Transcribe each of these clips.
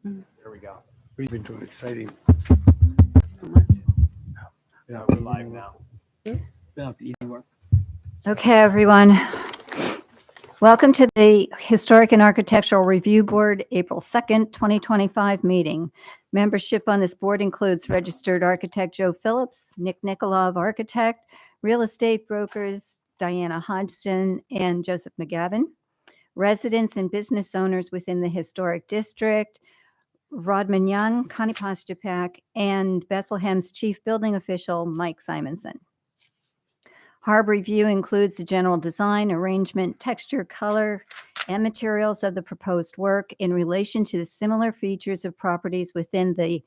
There we go. We've been doing exciting. Yeah, we're live now. Been out to eat anywhere. Okay, everyone. Welcome to the Historic and Architectural Review Board, April 2nd, 2025 meeting. Membership on this board includes registered architect Joe Phillips, Nick Nikolov, architect, real estate brokers Diana Hodgson and Joseph McGavin, residents and business owners within the historic district, Rodman Young, Connie Postupak, and Bethlehem's chief building official, Mike Simonson. HARB review includes the general design, arrangement, texture, color, and materials of the proposed work in relation to the similar features of properties within the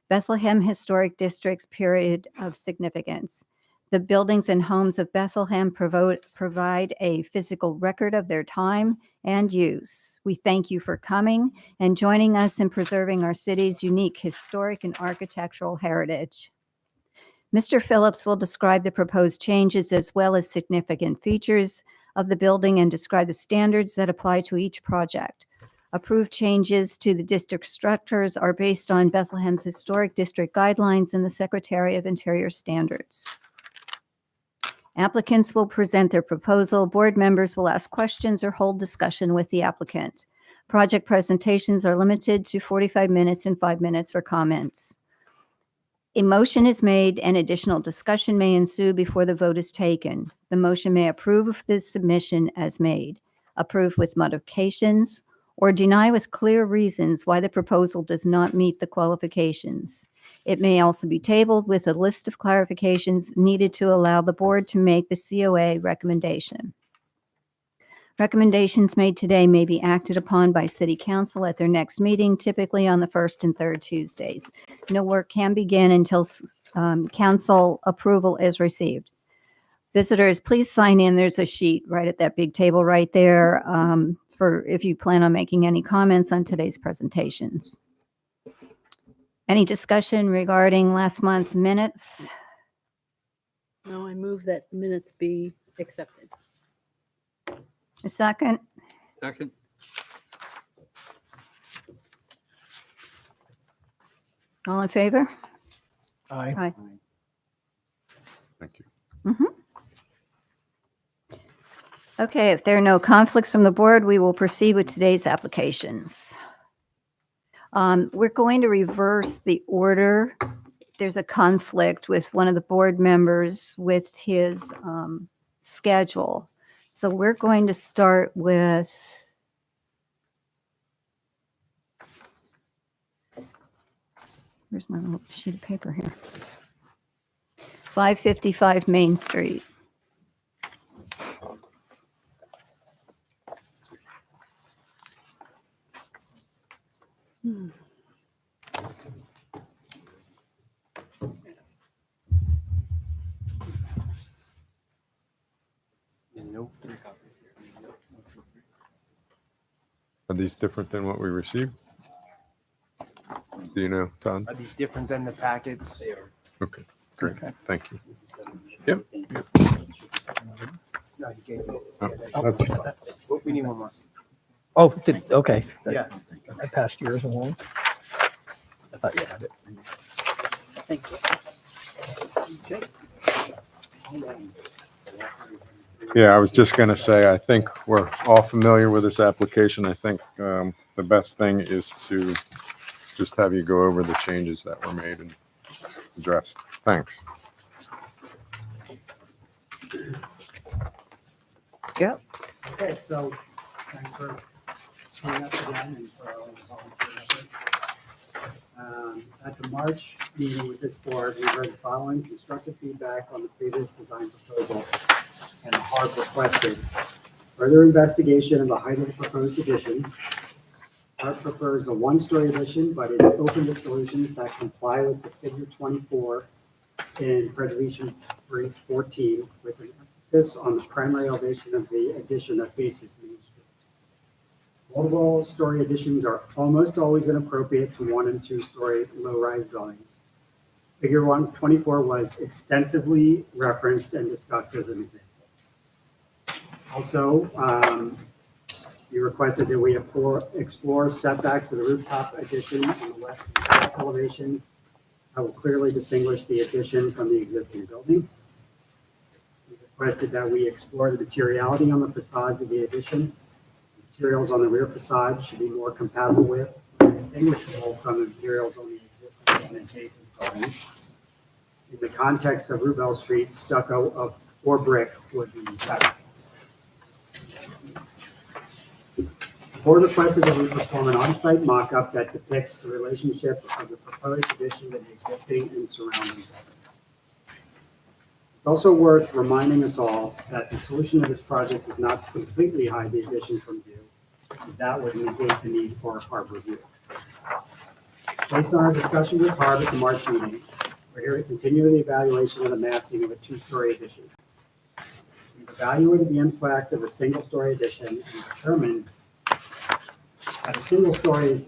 Bethlehem Historic District's period of significance. The buildings and homes of Bethlehem provide a physical record of their time and use. We thank you for coming and joining us in preserving our city's unique historic and architectural heritage. Mr. Phillips will describe the proposed changes as well as significant features of the building and describe the standards that apply to each project. Approved changes to the district structures are based on Bethlehem's Historic District guidelines and the Secretary of Interior standards. Applicants will present their proposal. Board members will ask questions or hold discussion with the applicant. Project presentations are limited to 45 minutes and 5 minutes for comments. A motion is made and additional discussion may ensue before the vote is taken. The motion may approve the submission as made, approve with modifications, or deny with clear reasons why the proposal does not meet the qualifications. It may also be tabled with a list of clarifications needed to allow the board to make the COA recommendation. Recommendations made today may be acted upon by City Council at their next meeting, typically on the first and third Tuesdays. No work can begin until council approval is received. Visitors, please sign in. There's a sheet right at that big table right there for if you plan on making any comments on today's presentations. Any discussion regarding last month's minutes? No, I move that minutes be accepted. A second? Second. All in favor? Aye. Aye. Thank you. Okay, if there are no conflicts from the board, we will proceed with today's applications. We're going to reverse the order. There's a conflict with one of the board members with his schedule. So we're going to start with where's my little sheet of paper here? 555 Main Street. Are these different than what we received? Do you know, Todd? Are these different than the packets? Okay, great. Okay. Thank you. No, you can't. That's, We need one more. Oh, okay. Yeah. I passed yours along. I thought you had it. Thank you. yeah, I was just going to say, I think we're all familiar with this application. I think the best thing is to just have you go over the changes that were made and addressed. Thanks. Yep. Okay, so thanks for seeing us again and for all the volunteer efforts. At the March meeting with this board, we heard the following constructive feedback on the previous design proposal, and the HARB requested further investigation of the height of the proposed addition. HARB prefers a one-story addition, but is open to solutions that comply with the figure 24 in Preservation Brief 14, with an emphasis on the primary elevation of the addition that faces Main Street. Multiple story additions are almost always inappropriate to 1- and 2-story low-rise buildings. Figure 124 was extensively referenced and discussed as an example. Also, You requested that we explore setbacks of the rooftop addition on the west and south elevations that will clearly distinguish the addition from the existing building. You requested that we explore the materiality on the facades of the addition. Materials on the rear facade should be more compatible with, distinguishable from the materials on the existing and adjacent buildings. In the context of Rubel Street, stucco or brick would be better. The board requested that we perform an on-site mock-up that depicts the relationship of the proposed addition to the existing and surrounding buildings. It's also worth reminding us all that the solution to this project is not to completely hide the addition from view, as that would negate the need for a HARB review. Based on our discussion with HARB at the March meeting, we're here to continue the evaluation of the massing of a two-story addition. We've evaluated the impact of a single-story addition and determined that a single-story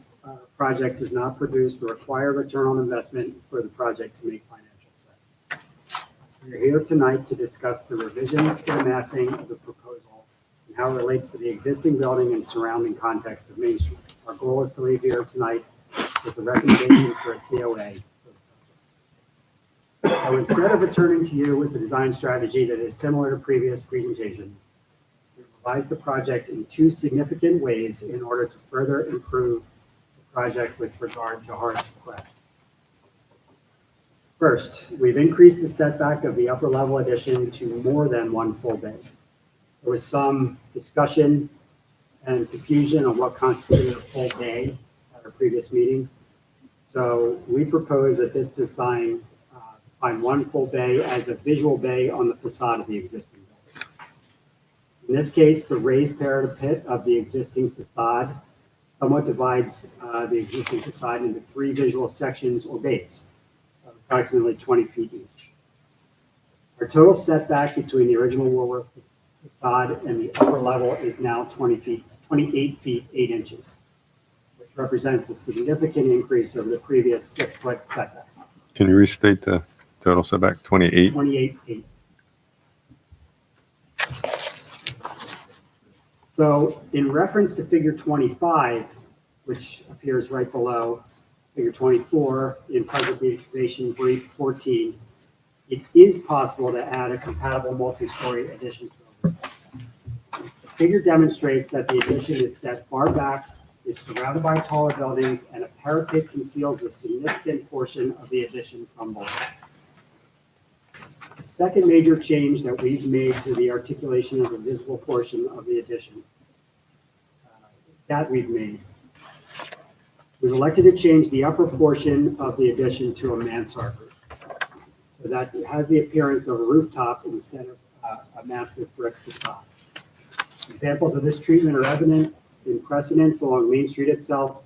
project does not produce the required return on investment for the project to make financial sense. We're here tonight to discuss the revisions to the massing of the proposal and how it relates to the existing building and surrounding context of Main Street. Our goal is to leave here tonight with the recommendation for a COA. So instead of returning to you with a design strategy that is similar to previous presentations, we revised the project in two significant ways in order to further improve the project with regard to HARB requests. First, we've increased the setback of the upper level addition to more than one full bay. There was some discussion and confusion on what constituted a full bay at our previous meeting. So we propose that this design find one full bay as a visual bay on the facade of the existing building. In this case, the raised parapet of the existing facade somewhat divides the existing facade into three visual sections or bays, of approximately 20 feet each. Our total setback between the original Woolworth facade and the upper level is now 28 feet 8 inches, which represents a significant increase over the previous 6-foot setback. Can you restate the total setback? 28? 28 feet. So in reference to figure 25, which appears right below figure 24 in preservation brief 14, it is possible to add a compatible multi-story addition to the roof. The figure demonstrates that the addition is set far back, is surrounded by taller buildings, and a parapet conceals a significant portion of the addition from below. The second major change that we've made to the articulation of the visible portion of the addition we've elected to change the upper portion of the addition to a mansard roof, so that it has the appearance of a rooftop instead of a massive brick facade. Examples of this treatment are evident in precedents along Main Street itself,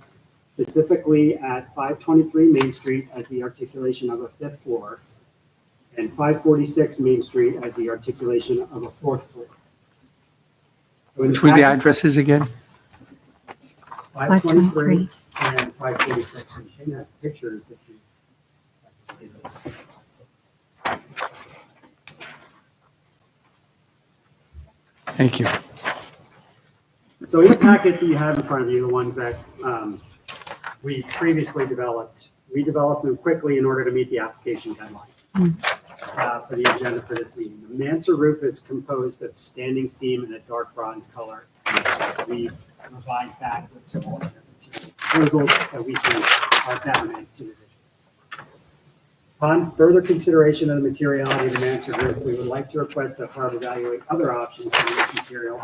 specifically at 523 Main Street as the articulation of a fifth floor, and 546 Main Street as the articulation of a fourth floor. So Which were the addresses again? 523 and 546. And Shane has pictures if you'd like to see those. Thank you. So in the packet that you have in front of you, the ones that we previously developed, we developed them quickly in order to meet the application deadline for the agenda for this meeting. The mansard roof is composed of standing seam in a dark bronze color. We've revised that with some other proposals that we think are dominant to the vision. Upon further consideration of the materiality of the mansard roof, we would like to request that HARB evaluate other options for this material.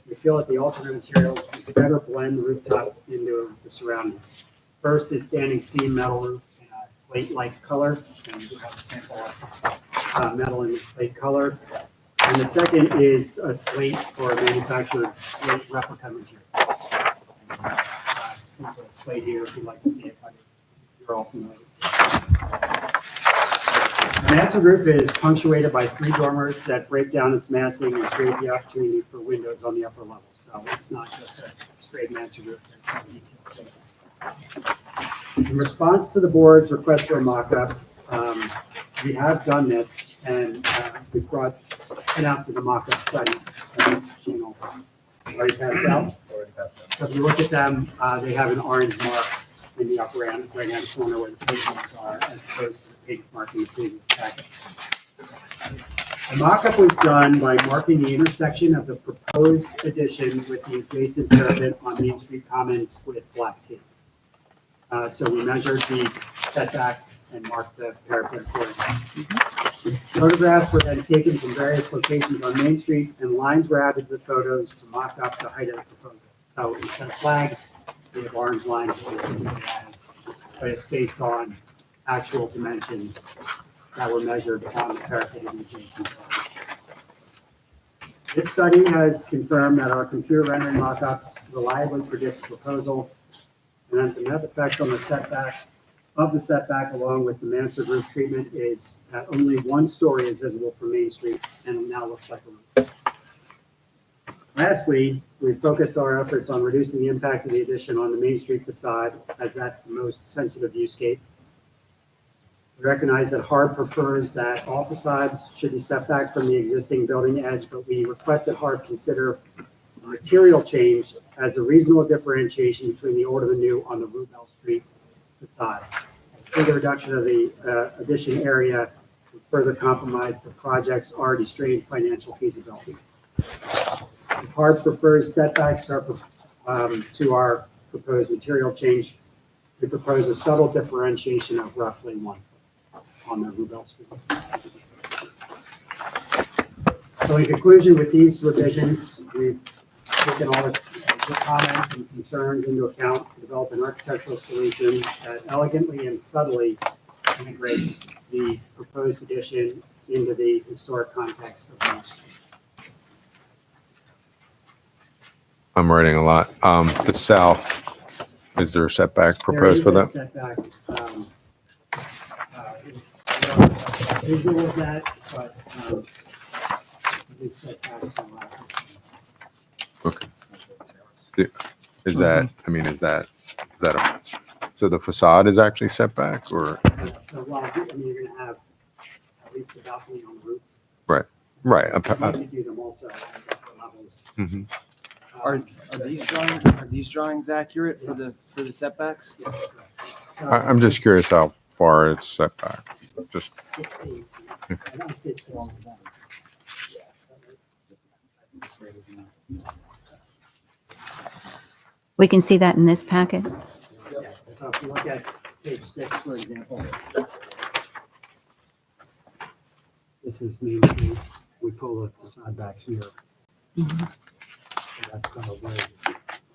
We feel that the alternate materials would better blend the rooftop into the surroundings. First is standing seam metal roof in a slate-like color, and we do have a sample of metal in the slate color. And the second is a slate or a manufactured slate replica material. Sample of slate here if you'd like to see it, but you're all familiar. The mansard roof is punctuated by 3 dormers that break down its massing and create the opportunity for windows on the upper level. So it's not just a straight mansard roof. There's some detail to it. In response to the board's request for a mock-up, we have done this, and we brought announced in the mock-up study. Shane will already passed out. So if you look at them, they have an orange mark in the upper end, right hand corner where the pink marks are, as opposed to the pink mark in the previous packets. The mock-up was done by marking the intersection of the proposed addition with the adjacent parapet on Main Street Commons with black tape. So we measured the setback and marked the parapet accordingly. Photographs were then taken from various locations on Main Street, and lines were added to the photos to mock up the height of the proposal. So instead of flags, we have orange lines, but it's based on actual dimensions that were measured on the parapet of the adjacent building. This study has confirmed that our computer rendering mock-ups reliably predict the proposal, and that the net effect on the setback along with the mansard roof treatment is that only one story is visible from Main Street and it now looks like a roof. Lastly, we focused our efforts on reducing the impact of the addition on the Main Street facade, as that's the most sensitive viewscape. We recognize that HARB prefers that all facades should be set back from the existing building edge, but we request that HARB consider a material change as a reasonable differentiation between the old and the new on the Roosevelt Street facade. As further reduction of the addition area would further compromise the project's already strained financial feasibility. If HARB prefers setbacks to our proposed material change, we propose a subtle differentiation of roughly 1 foot on the Roosevelt Street. So in conclusion, with these revisions, we've taken all the comments and concerns into account to develop an architectural solution that elegantly and subtly integrates the proposed addition into the historic context of Main Street. I'm writing a lot. The south, is there a setback proposed for that? Setback. It's visual of that, but it is setback to Okay. Is that, I mean, is that so the facade is actually set back or? So, well, I mean, you're gonna have at least the balcony on the roof. Right. You do them also at different levels. Mhm. Are these drawings accurate for the setbacks? Yes, correct. So, I'm just curious how far it's set back. Just, 6 to 8 feet. I'd say 6 feet. We can see that in this packet. Yes. So if you look at page 6, for example, this is Main Street. We pull the facade back here. So that's probably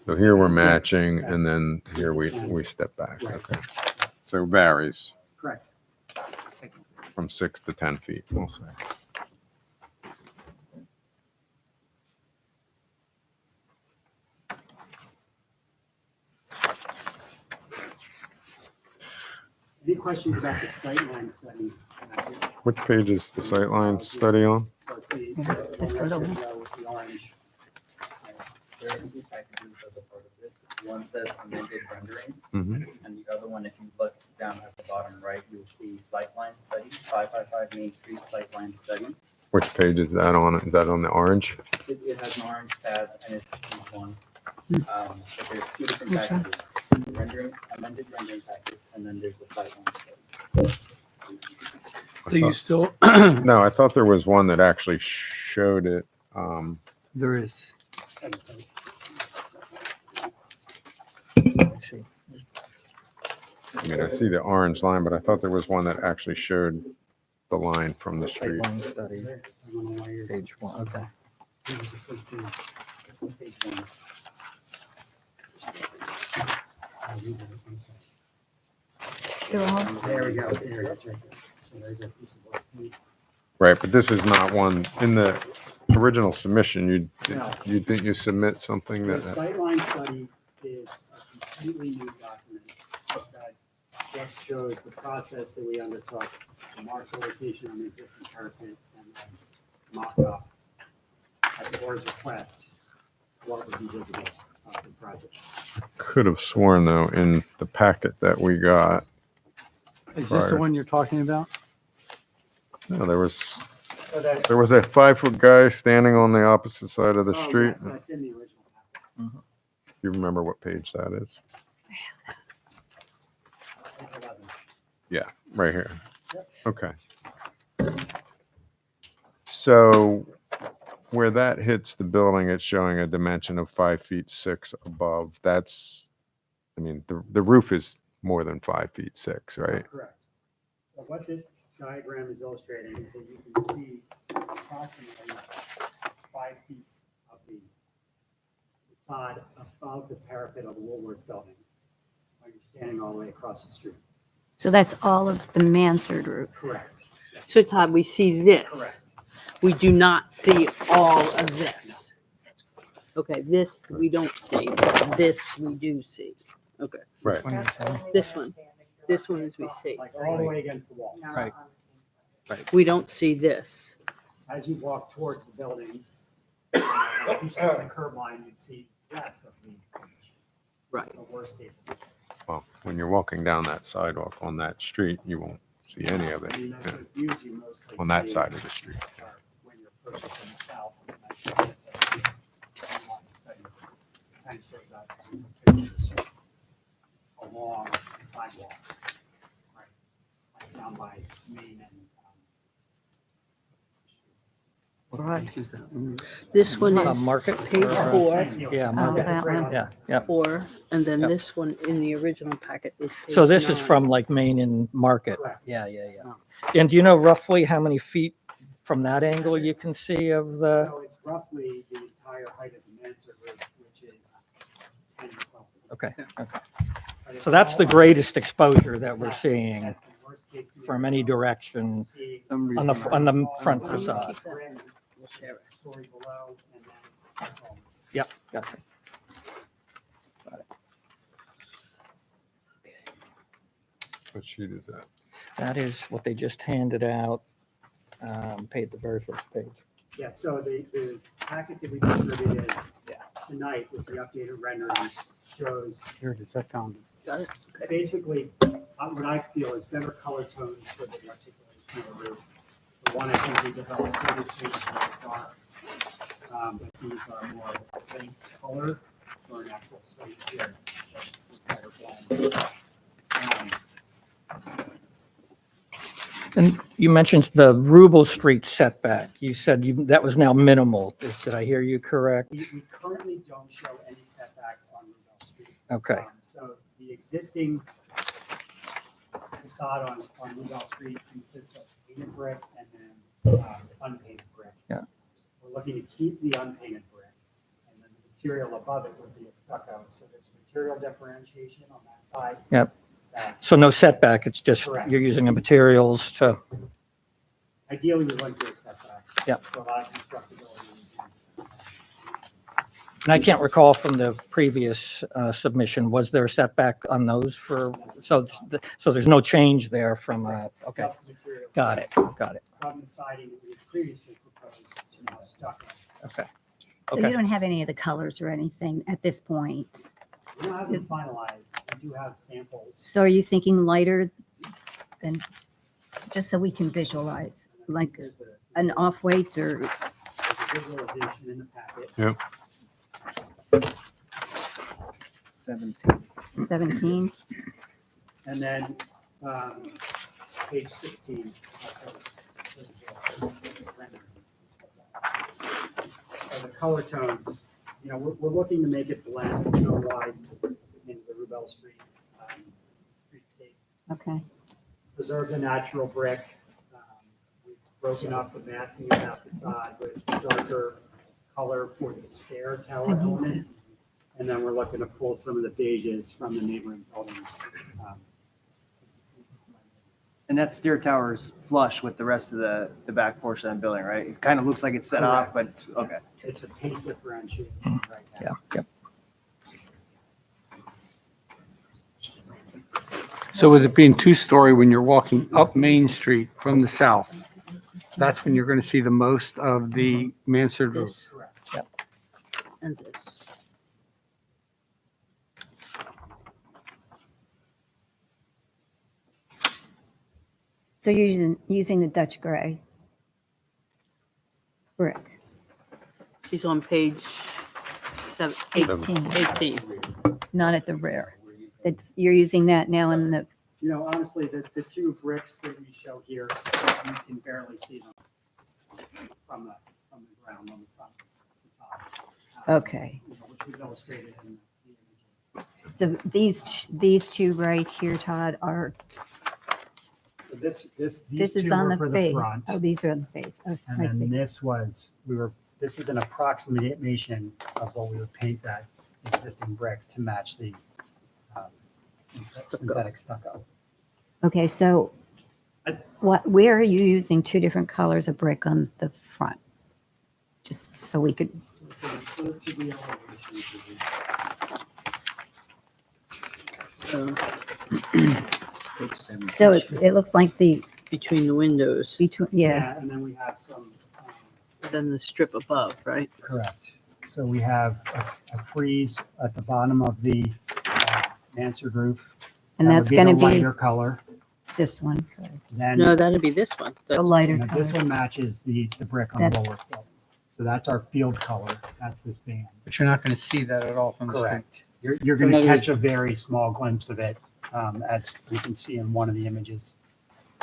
so here we're 6, matching that's and then here we 10. step back. Right. Okay. So it varies correct. from 6 to 10 feet, we'll say. Any questions about the sightline study? Which page is the sightline study on? So it's the This little one. with the orange. There are 2 packages as a part of this. One says amended rendering, Mhm. and the other one, if you look down at the bottom right, you'll see sightline study, 555 Main Street sightline study. Which page is that on? Is that on the orange? It has an orange tab and it's each one. So there's 2 different Which one? packages, amended rendering package, and then there's a sightline study. So you still, No, I thought there was one that actually showed it. there is. And so I mean, I see the orange line, but I thought there was one that actually showed the line from the street. Sightline study, I don't know why you're- page 1, okay. It was the first thing. Page 1. Oh, these are- I'm sorry. They're all, There we go. There, that's right there. So there's a piece of work. Right, but this is not one, in the original submission, No. you think you submit something The that, sightline study is a completely new document that just shows the process that we undertook, to mark the location on the existing parapet and then mock up at the board's request what would be visible of the project. could have sworn though, in the packet that we got, Is this the Prior. one you're talking about? no, there was So that, a 5-foot guy standing on the opposite side of the oh, street. yes, that's in the original packet. You remember what page that is? Page 11. Yeah, right here. Okay. So where that hits the building, it's showing a dimension of 5'6" above. That's, I mean, the roof is more than 5'6", right? Correct. So what this diagram is illustrating is that you can see approximately 5 feet of the facade above the parapet of the Woolworth building while you're standing all the way across the street. So that's all of the mansard roof. Correct. So Todd, we see this. Correct. We do not see all of this. Okay, this we don't see. This we do see. Okay, Right. this one is we see. Like all the way against the wall. Right. We don't see this. As you walk towards the building, if you start the curb line, you'd see less of the image. Right. The worst case. Well, when you're walking down that sidewalk on that street, you won't see any of it I mean, that's what views you mostly on that see side of the street. are when you're approaching from the south. And that's what the study kind of shows that in the pictures along the sidewalk. Right. Like down by Main and. Right. This one is Market? page 4, Thank you. Yeah, Oh, market. that one. Yeah, yeah. 4, and then Yep. this one in the original packet is page So this is 9. from like Main and Market. Correct. Yeah, yeah, yeah. And do you know roughly how many feet from that angle you can see of the? So it's roughly the entire height of the mansard roof, which is 10 to 12 feet. Okay, okay. But it's So that's the all- greatest exposure that we're Exactly. seeing That's the worst case from any scenario. direction Seeing on the front all facade. the brick, story below, and then that's all. Yep, gotcha. What sheet is that? That is what they just handed out, paid the very first page. Yeah, so the packet that we distributed tonight with the updated renderings shows Here it is, I found it. Got it? basically what I feel is better color tones for the articulation of the roof. The one I think we developed previously is more dark, but these are more of a faint color for an actual slate here. So it's better blend. And you mentioned the Rubel Street setback. You said that was now minimal. Did I hear you correct? We currently don't show any setback on Rudolph Street. Okay, So the existing facade on Rudolph Street consists of painted brick and then unpainted brick. Yeah. We're looking to keep the unpainted brick, and then the material above it would be a stucco. So there's material differentiation on that side. Yep. That so no setback, it's just Correct. you're using the materials to, ideally we want to do a setback. Yep. For a lot of constructability reasons. and I can't recall from the previous submission, was there a setback on those for, so there's no change there from, okay, Just the material. got it. From the siding that we had previously proposed to now stucco. Okay, So Okay. you don't have any of the colors or anything at this point. We don't have them finalized. We do have samples. So are you thinking lighter than, just so we can visualize, like There's an off-white or, there's a visualization in the packet. Yep. 17? And then page 16. So the color tones, we're looking to make it blend tone-wise into the Rubel Street streetscape. Okay. Preserve the natural brick. We've broken up the massing of that facade with darker color for the stair tower elements. And then we're looking to pull some of the beiges from the neighboring buildings. And that stair tower is flush with the rest of the back portion of the building, right? It kind of looks like it's set off, but it's, okay. It's a paint differentiation right now. yeah, yep. So with it being two-story, when you're walking up Main Street from the south, that's when you're going to see the most of the mansard roof. This Correct. and this. So you're using the Dutch gray brick. She's on page 18, 18. not at the rear. You're using that now in the, You know, honestly, the two bricks that we show here, you can barely see them from the ground on the front side. okay. Which we've illustrated in the images. So these two right here, Todd, are, So these this is two on were the for the face. front. Oh, these are on the face. Oh, And I then see. this is an approximation of what we would paint that existing brick to match the synthetic stucco. Okay, so where are you using two different colors of brick on the front? Just so we could, So go to the elevation. so it looks like the, Between the windows, between, yeah, And then we have some, then the strip above, right? correct. So we have a frieze at the bottom of the mansard roof. and That would that's going to the be lighter color. this one, Then No, that'd be this one. the That's- lighter you know, this color. one matches the brick on the That's- lower building. So that's our field color. That's this band. But you're not going to see that at all from the street. Correct. You're So going to in other catch a very small glimpse of it, as you can see in one of the images.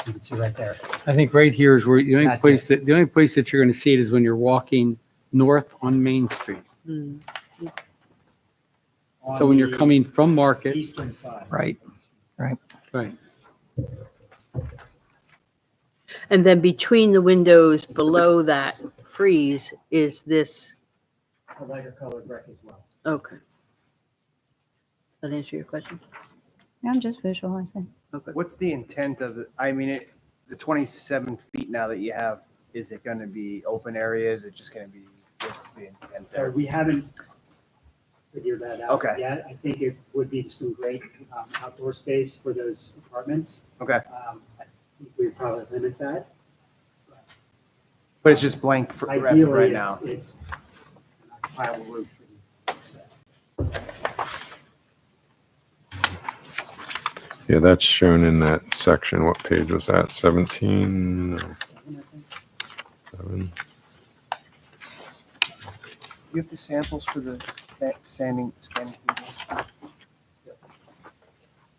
You can see right there. I think right here is where the only That's place that you're going to see it is when you're walking north on Main Street. Hmm. On So when you're the coming from Market, eastern side. Right. right, And then between the windows below that frieze is this, A lighter colored brick as well. okay. That answer your question? I'm just visualizing. Okay. What's the intent of the 27 feet now that you have? Is it going to be open area? Is it just going to be, what's the intent So there? we haven't figured that out Okay. yet. I think it would be some great outdoor space for those apartments. Okay. I think we'd probably limit that. But it's just blank for the rest of right Ideally, now. it's a tile roof. Yeah, that's shown in that section. What page was that? 17? No, 7. You have the samples for the standing seating?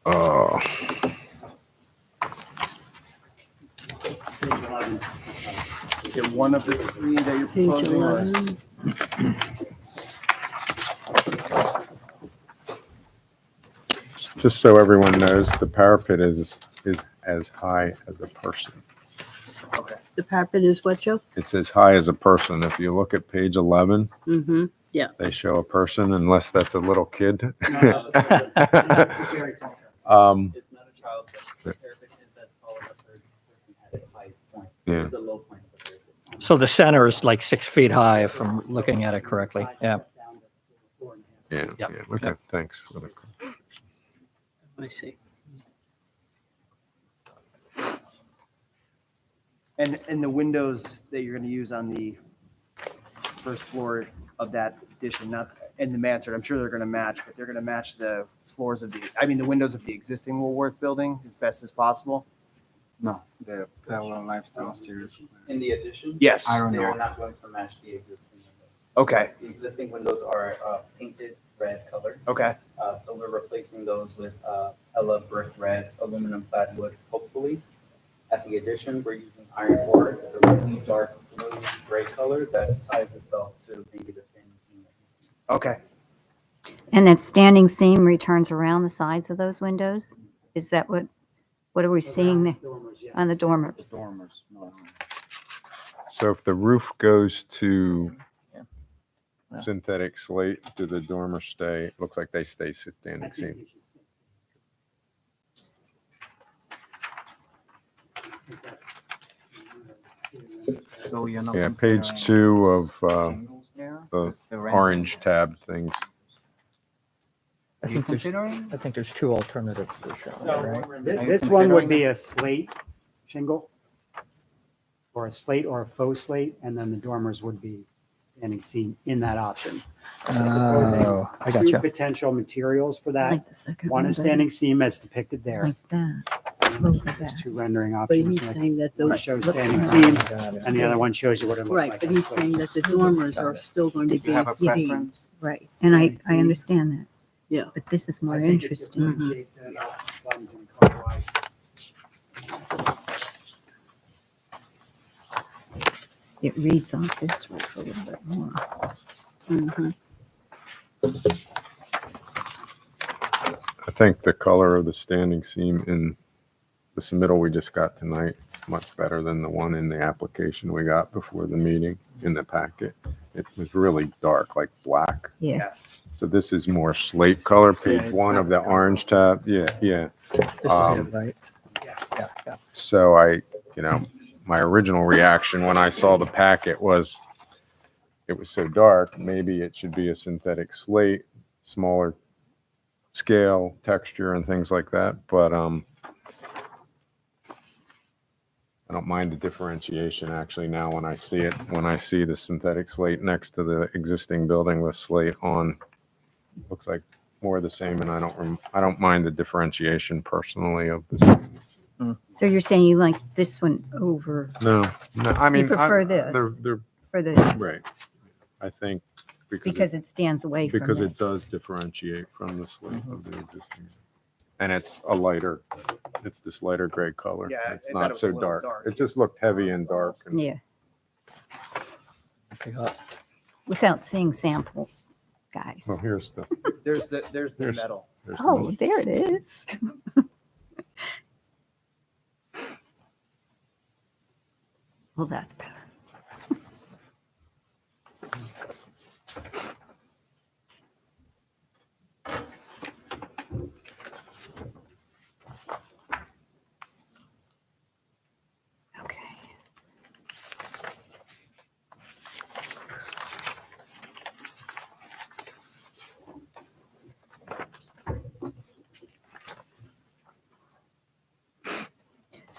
Oh, Page 11. Is it one of the three that you're Page proposing? or- 11. just so everyone knows, the parapet is as high as a person. Okay. The parapet is what, Joe? It's as high as a person. If you look at page 11, Mm-hmm. they show a person, unless that's a little kid. No, that's a very tall one. It's not a child, but the parapet is as tall as a person at its highest point. Yeah. It's a low point of the parapet. So the center is like 6 feet high, if I'm looking at it correctly. Side Yeah. step down to 4.5. Yeah, Yep. yeah, okay, thanks for the. I see. And the windows that you're going to use on the first floor of that addition, not in the mansard, I'm sure they're going to match, but they're going to match the floors of the windows of the existing Woolworth building as best as possible? No, the Pella Lifestyle Series. In the addition, Yes. I don't they know. are not going to match the existing windows. Okay, The existing windows are painted red color, okay, so we're replacing those with Ella brick red, aluminum clad wood, hopefully. At the addition, we're using iron ore. It's a really dark blue gray color that ties itself to maybe the standing seam that you see. okay. And that standing seam returns around the sides of those windows? Is that what are we seeing there Dormers, yes. on the The dormers? dormers. No. So if the roof goes to Yeah. synthetic slate, do the dormers stay? It looks like they stay I standing think seam. you should stay. I think that's- So you're not. Yeah, considering page 2 of shingles there? the Just the rent orange shingles. tab things. I You think there's, considering? I think there's two alternatives for sure, right? Are you This one would considering- be a slate shingle, or a slate or a faux slate, and then the dormers would be standing seam in that option. Oh, I got Two you. potential materials for that. Like the second One is one, standing seam as depicted there, like that. over that. There's two rendering But options. he's Like, saying that one those, shows standing seam and the other one shows you what it looks right, like. but he's saying that the dormers are still going to Did you have a be seen. preference? Right, and I understand that. Yeah. But this is more I think it interesting. differentiates it out, blends in color-wise. It reads off this roof a little bit more. Mhm. I think the color of the standing seam in the submittal we just got tonight, much better than the one in the application we got before the meeting in the packet. It was really dark, like black. Yeah, So this is more slate color, Yeah, page it's one not of the orange tab. Yeah, yeah. This is it, right? Yeah, yeah. So my original reaction when I saw the packet was it was so dark, maybe it should be a synthetic slate, smaller scale, texture and things like that. But I don't mind the differentiation actually now when I see it, when I see the synthetic slate next to the existing building with slate on, looks like more of the same, and I don't mind the differentiation personally of this. so you're saying you like this one over No, I mean, prefer they're this? for the, right. I think because it stands away from because it this. does differentiate from the slate of the existing. And it's a lighter, it's this lighter gray color. Yeah, It's I thought it not was a so little dark. dark. It just looked heavy and dark. And Yeah, Okay, without seeing samples, guys. well, here's the, There's the There's- metal. there's the Oh, there it is. Well, that's better. Okay.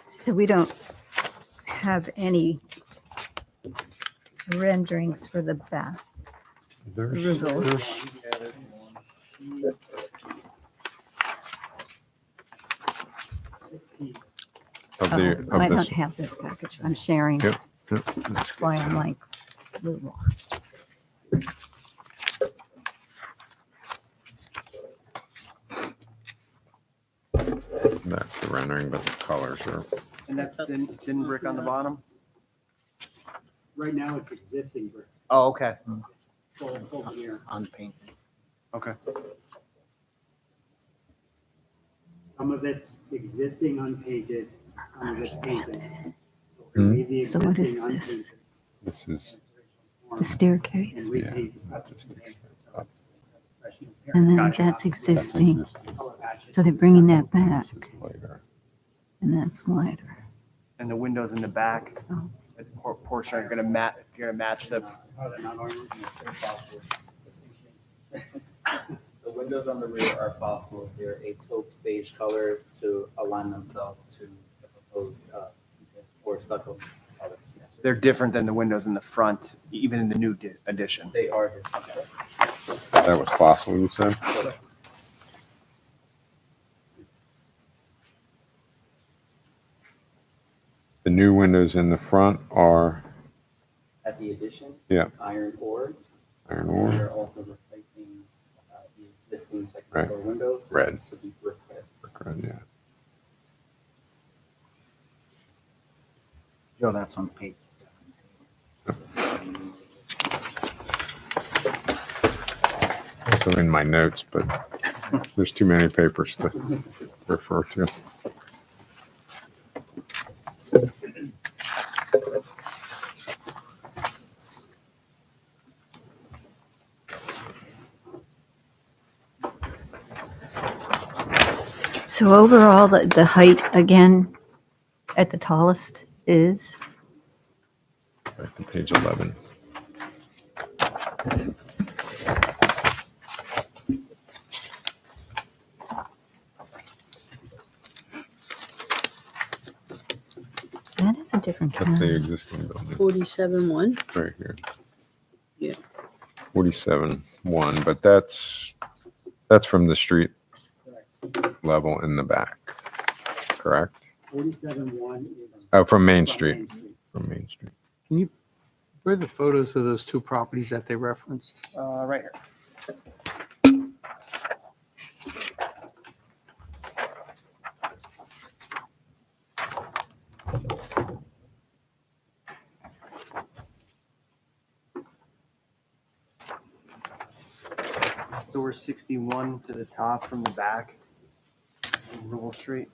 So we don't have any renderings for the back. There's- Roof. there's- of Oh, the, I of don't this. have this package. I'm sharing. Yep. That's why I'm like, we're lost. That's the rendering, but the colors are, And that's thin brick on the bottom? Right now, it's existing brick, Oh, okay, full veneer. Unpainted. okay. Some of it's existing unpainted, some of it's painted. So we're gonna leave the So what is existing this? unpainted this is, The staircase. and repaint the stuff to paint, so it's fresh new And then appearance. that's existing. Color matches. So they're bringing that back this is lighter. and that's lighter. And the windows in the back, Oh. the portion are gonna match the, Oh, they're not orange? The windows on the rear are possible. They're a taupe beige color to align themselves to the proposed or stucco colors. they're different than the windows in the front, even in the new addition. They are different. That was possible, you said? The new windows in the front are At the addition, Yeah. iron ore. iron And ore, they're also replacing the existing second Right. floor windows. Red. To be brick red. brick red, yeah. Joe, that's on page 17. Also in my notes, but there's too many papers to refer to. So overall, the height again at the tallest is, Back to page 11. that is a different That's the kind. existing building 47-1. right here. Yeah. 47-1, but that's from the street level in the back. correct? 47-1 is Oh, from Main from Street, Main Street. from Main Street. Can you, where are the photos of those two properties that they referenced? Right here. So we're 61 to the top from the back, in Rule Street,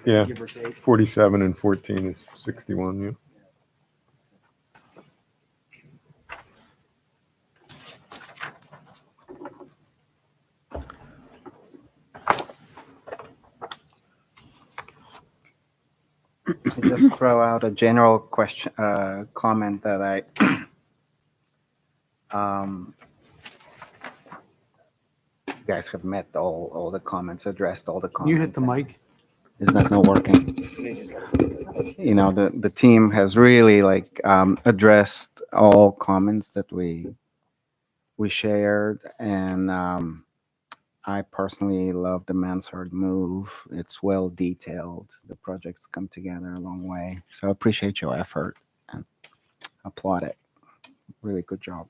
Yeah, give or take. 47 and 14 is 61, yeah. To just throw out a general question, comment that you guys have met all the comments, addressed all the Can you hit comments. the mic? Is that not working? You know, the team has really like addressed all comments that we shared, and I personally love the mansard move. It's well detailed. The project's come together a long way, so I appreciate your effort and applaud it. Really good job.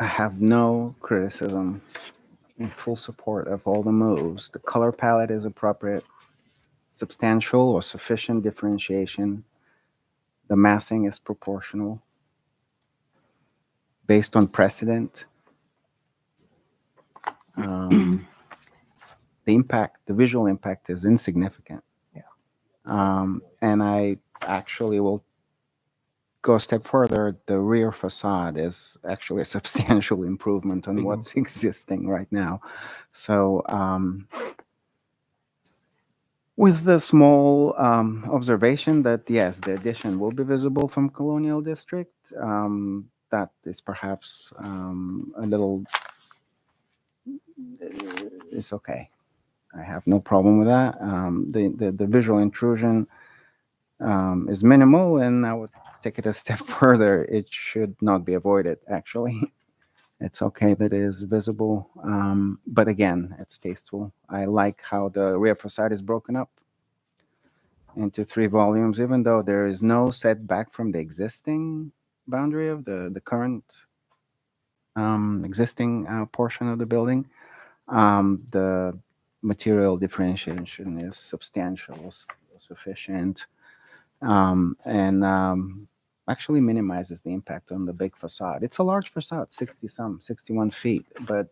I have no criticism, in full support of all the moves. The color palette is appropriate, substantial or sufficient differentiation. The massing is proportional based on precedent. The impact, the visual impact is insignificant. And I actually will go a step further. The rear facade is actually a substantial improvement on what's existing right now. So with the small observation that, yes, the addition will be visible from Colonial District, that is perhaps a little, it's okay. I have no problem with that. The visual intrusion is minimal, and I would take it a step further. It should not be avoided, actually. It's okay that it is visible, but again, it's tasteful. I like how the rear facade is broken up into 3 volumes, even though there is no setback from the existing boundary of the current existing portion of the building. The material differentiation is substantial, sufficient, and actually minimizes the impact on the big facade. It's a large facade, 61 feet, but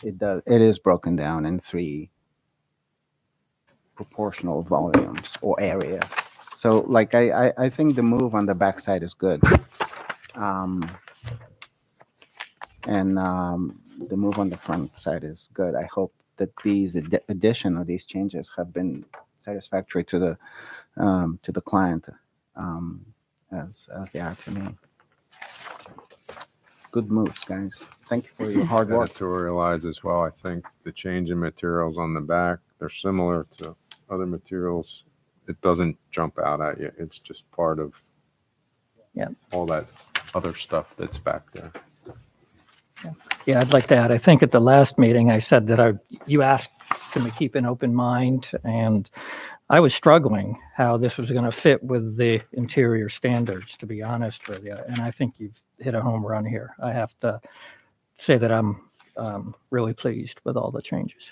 it is broken down in 3 proportional volumes or areas. So like I think the move on the backside is good. The move on the front side is good. I hope that these addition or these changes have been satisfactory to the client, as they are to me. Good moves, guys. Thank you for your hard work. Editorialize as well. I think the change in materials on the back, they're similar to other materials. It doesn't jump out at you. It's just part of all that other stuff that's back there. Yeah, I'd like to add, I think at the last meeting, I said that you asked to me keep an open mind, and I was struggling how this was going to fit with the interior standards, to be honest with you. And I think you've hit a home run here. I have to say that I'm really pleased with all the changes.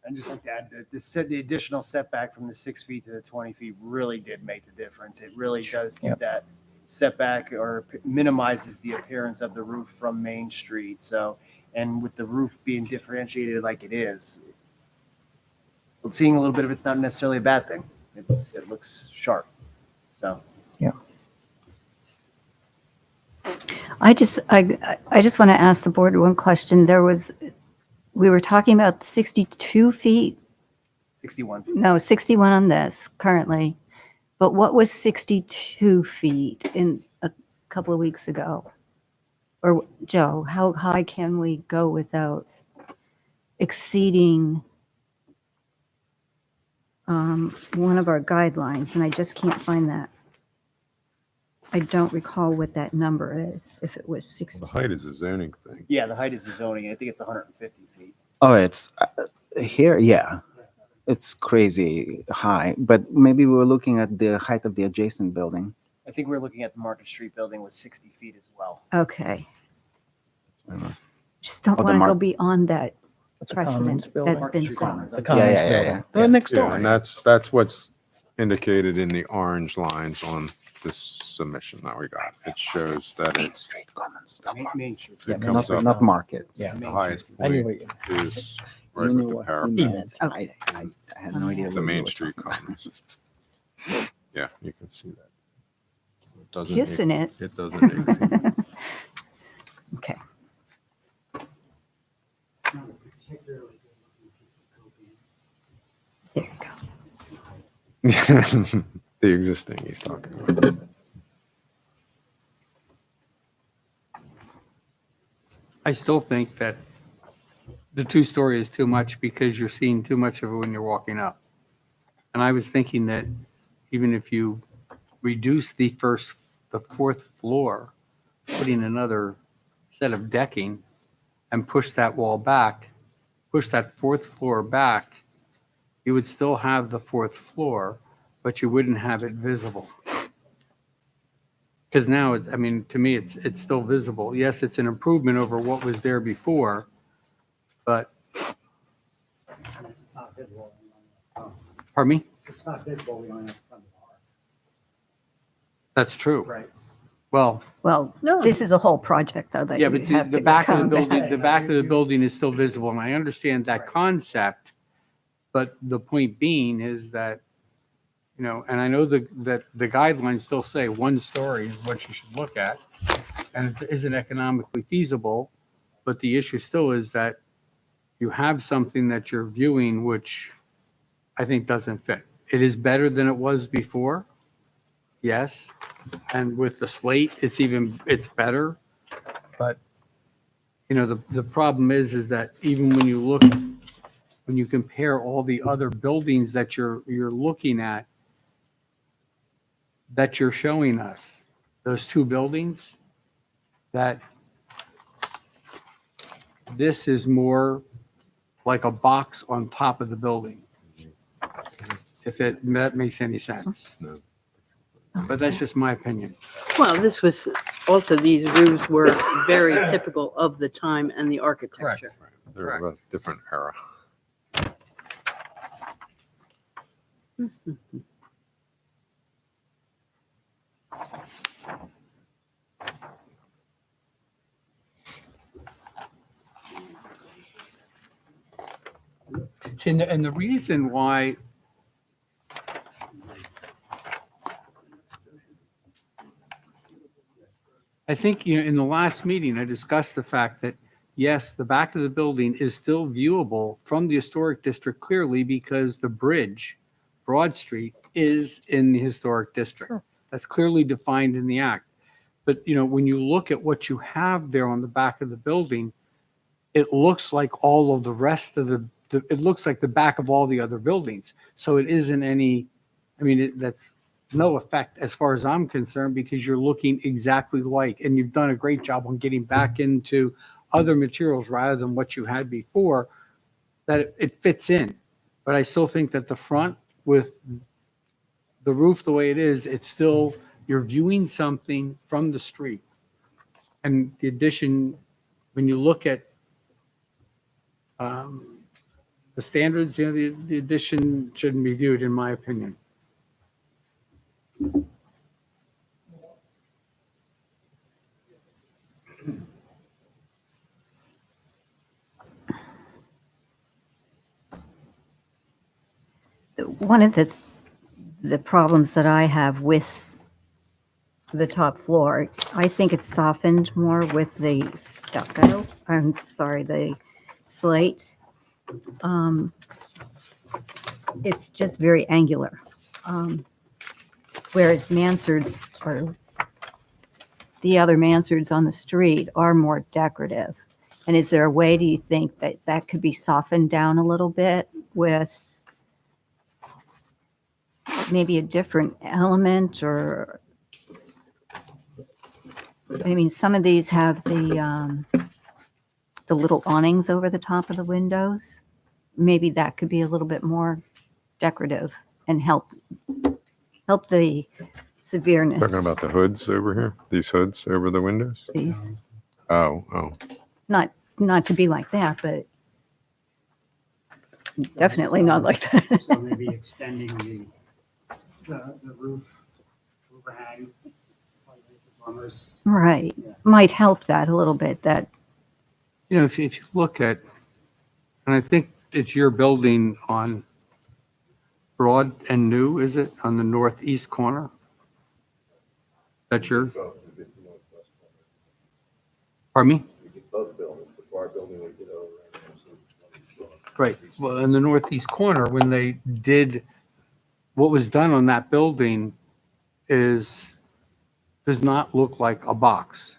I'd just like to add that the additional setback from the 6 feet to the 20 feet really did make the difference. It really does get that setback or minimizes the appearance of the roof from Main Street. So, and with the roof being differentiated like it is, seeing a little bit of it's not necessarily a bad thing. It looks sharp. So, I just want to ask the board one question. We were talking about 62 feet. 61. No, 61 on this currently. But what was 62 feet in a couple of weeks ago? Or Joe, how high can we go without exceeding one of our guidelines? And I just can't find that. I don't recall what that number is, if it was The 60. height is a zoning thing. Yeah, the height is the zoning. I think it's 150 feet. Oh, it's here. Yeah, it's crazy high. But maybe we were looking at the height of the adjacent building. I think we're looking at the Market Street building with 60 feet as well. Okay. I don't know. Just don't Oh, the want to go mark- beyond that That's a Commons precedent building. that's been Street set. Commons. The Yeah, Commons yeah, yeah. building. The next Yeah, door. and that's what's indicated in the orange lines on this submission that we got. It shows that Main it Street Commons. Main Street. Yeah, it but comes Not, up, not market. Yeah. the highest I knew point what you. is right You with knew the what he parapet, meant. Okay. I had no idea. the what we Main were Street talking about. Commons. Yeah, you can see that. It doesn't, Kissing it. it doesn't exceed. Okay. Not a particularly good-looking piece of coping. There you go. The existing he's talking about. I still think that the two-story is too much because you're seeing too much of it when you're walking up. And I was thinking that even if you reduce the fourth floor, putting another set of decking and push that wall back, push that fourth floor back, you would still have the fourth floor, but you wouldn't have it visible. Because now, I mean, to me, it's still visible. Yes, it's an improvement over what was there before, but, And if it's not visible, we only have- pardon me? if it's not visible, we only have front of the bar. That's true. Right. Well, Well, No. this is a whole project, though, that yeah, you but have the to back of the come building, the back of the building is still visible, and I understand that concept. But the point being is that, you know, and I know that the guidelines still say 1 story is what you should look at, and it isn't economically feasible, but the issue still is that you have something that you're viewing, which I think doesn't fit. It is better than it was before, yes, and with the slate, it's better, but, you know, the problem is that even when you compare all the other buildings that you're looking at, that you're showing us, those 2 buildings, that this is more like a box on top of the building. If that makes any sense. No. But that's just my opinion. Well, this was, also these roofs were very typical of the time and the architecture. They're of a different era. See, and the reason why I think, you know, in the last meeting, I discussed the fact that, yes, the back of the building is still viewable from the historic district clearly because the bridge, Broad Street, is in the historic district. That's clearly defined in the act. But, you know, when you look at what you have there on the back of the building, it looks like all of the rest of it looks like the back of all the other buildings. So it isn't any, I mean, that's no effect as far as I'm concerned, because you're looking exactly like, and you've done a great job on getting back into other materials rather than what you had before, that it fits in. But I still think that the front with the roof the way it is, it's still, you're viewing something from the street. And the addition, when you look at the standards, you know, the addition shouldn't be viewed, in my opinion. One of the problems that I have with the top floor, I think it's softened more with the stucco, I'm sorry, the slate. It's just very angular. Whereas mansards are, the other mansards on the street are more decorative. And is there a way, do you think, that that could be softened down a little bit with maybe a different element or I mean, some of these have the little awnings over the top of the windows. Maybe that could be a little bit more decorative and help the severeness. Talking about the hoods over here, these hoods over the windows? These. Oh. Not to be like that, but definitely not like that. So maybe extending the roof overhang. like the dormers. Right. Yeah. Might help that a little bit, that, You know, if you look at, and I think it's your building on Broad and New, is it, on the northeast corner? That's your? Pardon me? Right. Well, in the northeast corner, when they did, what was done on that building does not look like a box.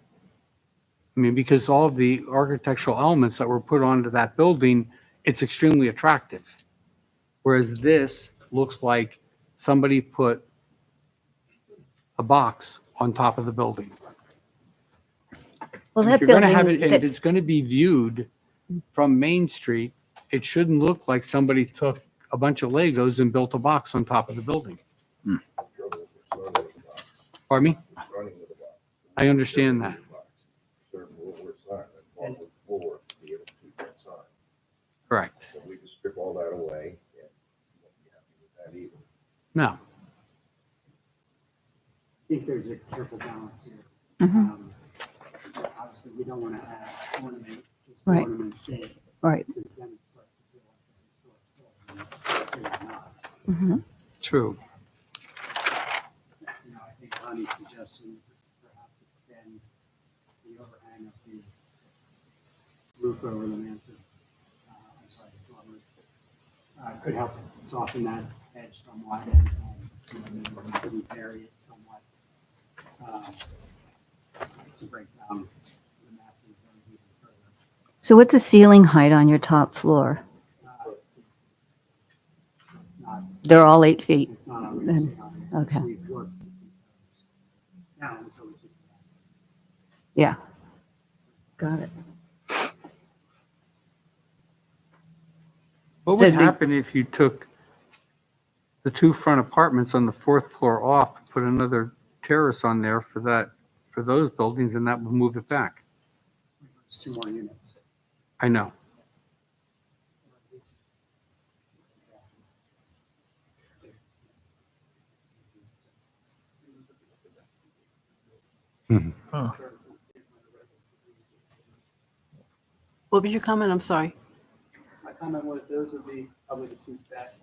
I mean, because all of the architectural elements that were put onto that building, it's extremely attractive. Whereas this looks like somebody put a box on top of the building. well, If that you're going to have building, it, and it's going to be viewed from Main Street, it shouldn't look like somebody took a bunch of Legos and built a box on top of the building. Pardon me? I understand that. Correct. We just strip all that away and you won't be happy with that either. No. I think there's a careful balance here. Mhm. Obviously, we don't want to add ornament, just Right. ornament sake, right. because then it starts to feel like a historic building. It's really not. Mhm. True. You know, I think Connie's suggestion, perhaps extend the overhang of the roof over the mansion. I'm sorry, the dormers, could help soften that edge somewhat and you know, maybe bury it somewhat. To break down the massive things even further. So what's the ceiling height on your top floor? It's not, They're all 8 feet. it's not on Then- okay. We've worked down, so we keep the massive. Yeah. Got it. What So would it'd be- happen if you took the two front apartments on the fourth floor off, put another terrace on there for those buildings, and that would move it back? There's 2 more units. I know. What was your comment? I'm sorry. My comment was those would be probably the two best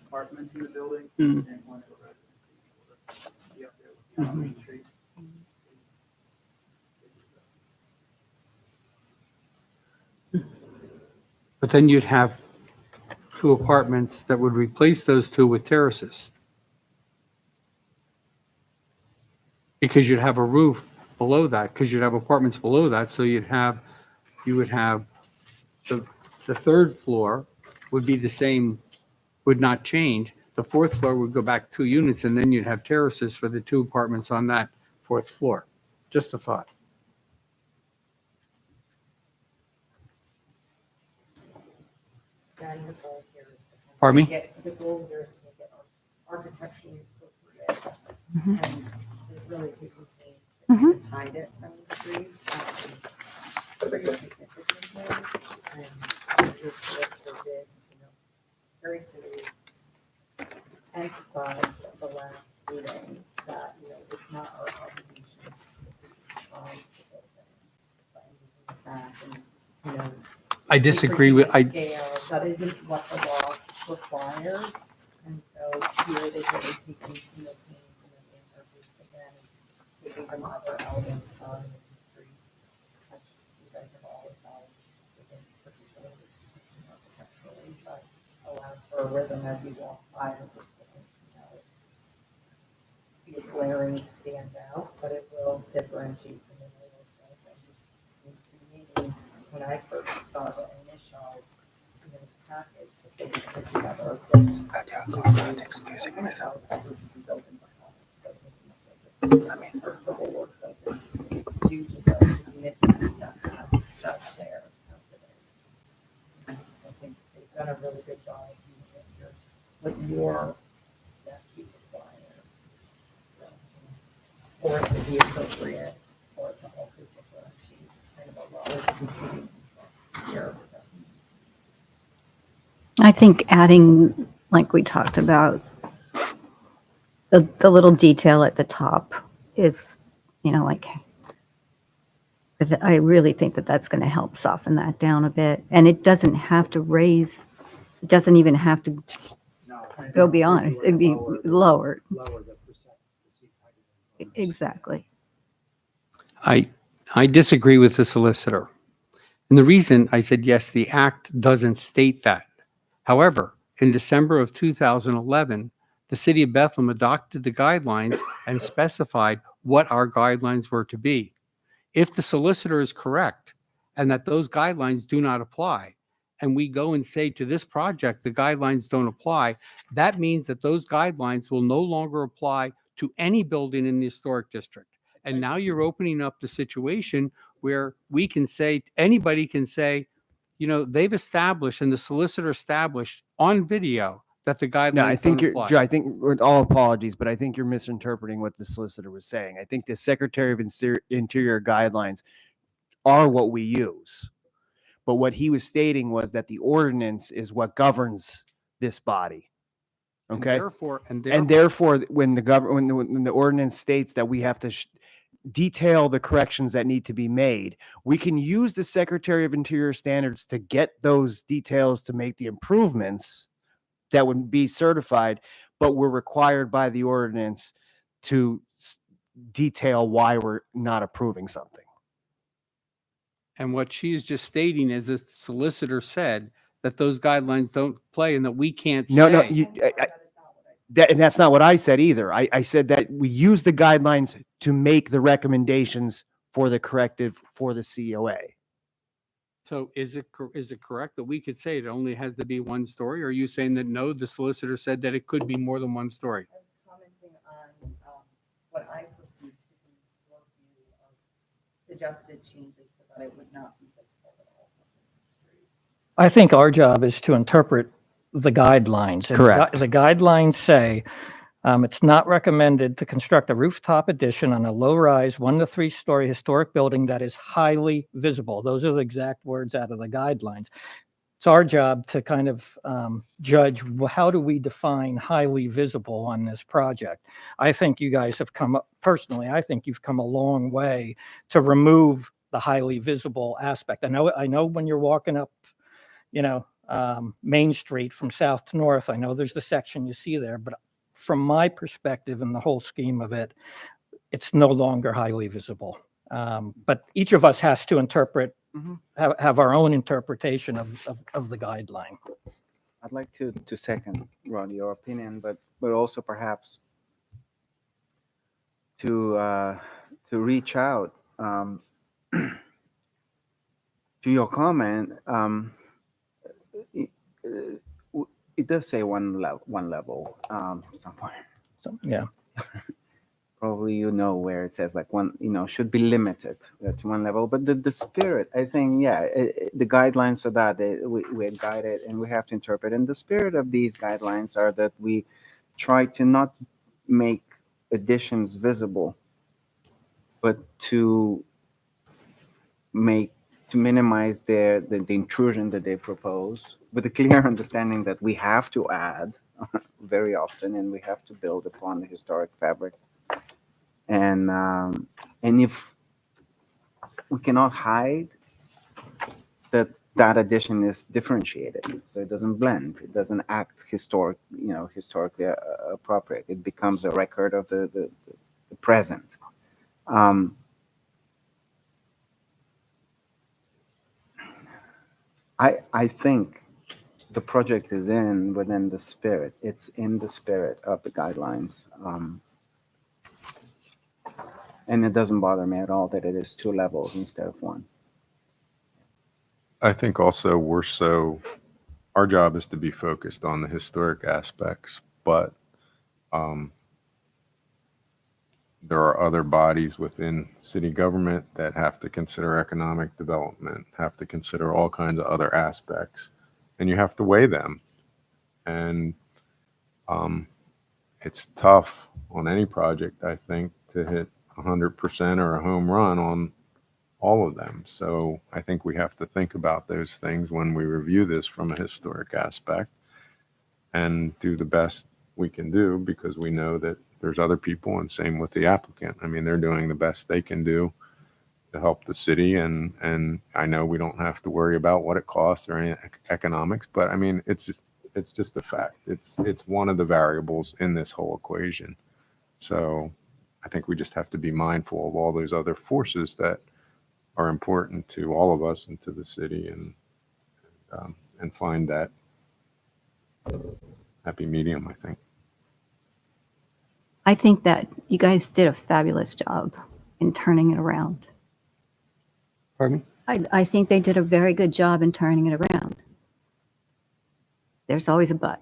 apartments in the building. Mm. And one of the residents be up there with the Main Street. But then you'd have two apartments that would replace those two with terraces. Because you'd have a roof below that, because you'd have apartments below that, so you would have, the third floor would be the same, would not change. The fourth floor would go back 2 units, and then you'd have terraces for the 2 apartments on that fourth floor. Just a thought. And the goal here is to Pardon me? the goal here is to make it architecturally appropriate. Mhm. And it really taking pains Mhm. to hide it from the street. Pretty significantly. And it is what they did, you know, very clearly emphasize at the last meeting that, you know, it's not our obligation to find the building. But in fact, and, you know, I disagree with, increasing the scale, that isn't what the law requires, and so here they really taking, you know, pains and then interviews again, and taking from other elements on the street, which you guys have all acknowledged isn't particularly consistent architecturally, but allows for a rhythm as you walk by at this point, you know. The glaring stand out, but it will differentiate from the others, right? And to me, when I first saw the initial, you know, package that they put together, this. Excusing myself. due to the significance that's there. As it is. I think they've done a really good job of doing what your statute requires. For it to be appropriate, for it to also differentiate, kind of a lot of competing here. I think adding, like we talked about, the little detail at the top is, like, I really think that that's going to help soften that down a bit. And it doesn't have to raise, it doesn't even have to No, go beyond, it'd be lower. Lower the percent. Exactly. I disagree with the solicitor. And the reason I said, yes, the act doesn't state that. However, in December of 2011, the city of Bethlehem adopted the guidelines and specified what our guidelines were to be. If the solicitor is correct and that those guidelines do not apply, and we go and say to this project, the guidelines don't apply, that means that those guidelines will no longer apply to any building in the historic district. And now you're opening up the situation where we can say, anybody can say, they've established and the solicitor established on video that the guidelines No, I think don't you're, apply. Joe, I think, with all apologies, but I think you're misinterpreting what the solicitor was saying. I think the Secretary of Interior guidelines are what we use. But what he was stating was that the ordinance is what governs this body. And Okay. And Therefore, when the ordinance states that we have to detail the corrections that need to be made, we can use the Secretary of Interior standards to get those details to make the improvements that would be certified, but we're required by the ordinance to detail why we're not approving something. And what she is just stating is the solicitor said that those guidelines don't play and that we can't say. No, and that's not what I said either. I said that we use the guidelines to make the recommendations for the corrective for the COA. So is it correct that we could say it only has to be one story? Or are you saying that no, the solicitor said that it could be more than one story? I was commenting on what I perceive to be your view of suggested changes so that it would not be visible at all from the street. I think our job is to interpret the guidelines. And Correct. The guidelines say it's not recommended to construct a rooftop addition on a low-rise 1 to 3 story historic building that is highly visible. Those are the exact words out of the guidelines. It's our job to kind of judge, how do we define highly visible on this project? I think you guys have personally, I think you've come a long way to remove the highly visible aspect. I know when you're walking up, Main Street from south to north, I know there's the section you see there, but from my perspective and the whole scheme of it, it's no longer highly visible. But each of us has to interpret, have our own interpretation of the guideline. I'd like to second, Rod, your opinion, but also perhaps to reach out to your comment. It does say one level somewhere. So, yeah. Probably where it says like one, should be limited to one level. But the spirit, I think, the guidelines are that we're guided and we have to interpret. And the spirit of these guidelines are that we try to not make additions visible, but to minimize the intrusion that they propose, with a clear understanding that we have to add very often and we have to build upon the historic fabric. And if we cannot hide that addition is differentiated, so it doesn't blend, it doesn't act historically appropriate. It becomes a record of the present. I think the project is within the spirit. It's in the spirit of the guidelines. And it doesn't bother me at all that it is 2 levels instead of 1. I think also our job is to be focused on the historic aspects, but there are other bodies within city government that have to consider economic development, have to consider all kinds of other aspects, and you have to weigh them. And it's tough on any project, I think, to hit 100% or a home run on all of them. So I think we have to think about those things when we review this from a historic aspect and do the best we can do, because we know that there's other people, and same with the applicant. I mean, they're doing the best they can do to help the city. And I know we don't have to worry about what it costs or any economics, but I mean, it's just a fact. It's one of the variables in this whole equation. So I think we just have to be mindful of all those other forces that are important to all of us and to the city, and find that happy medium, I think. I think that you guys did a fabulous job in turning it around. Pardon me? I think they did a very good job in turning it around. There's always a but.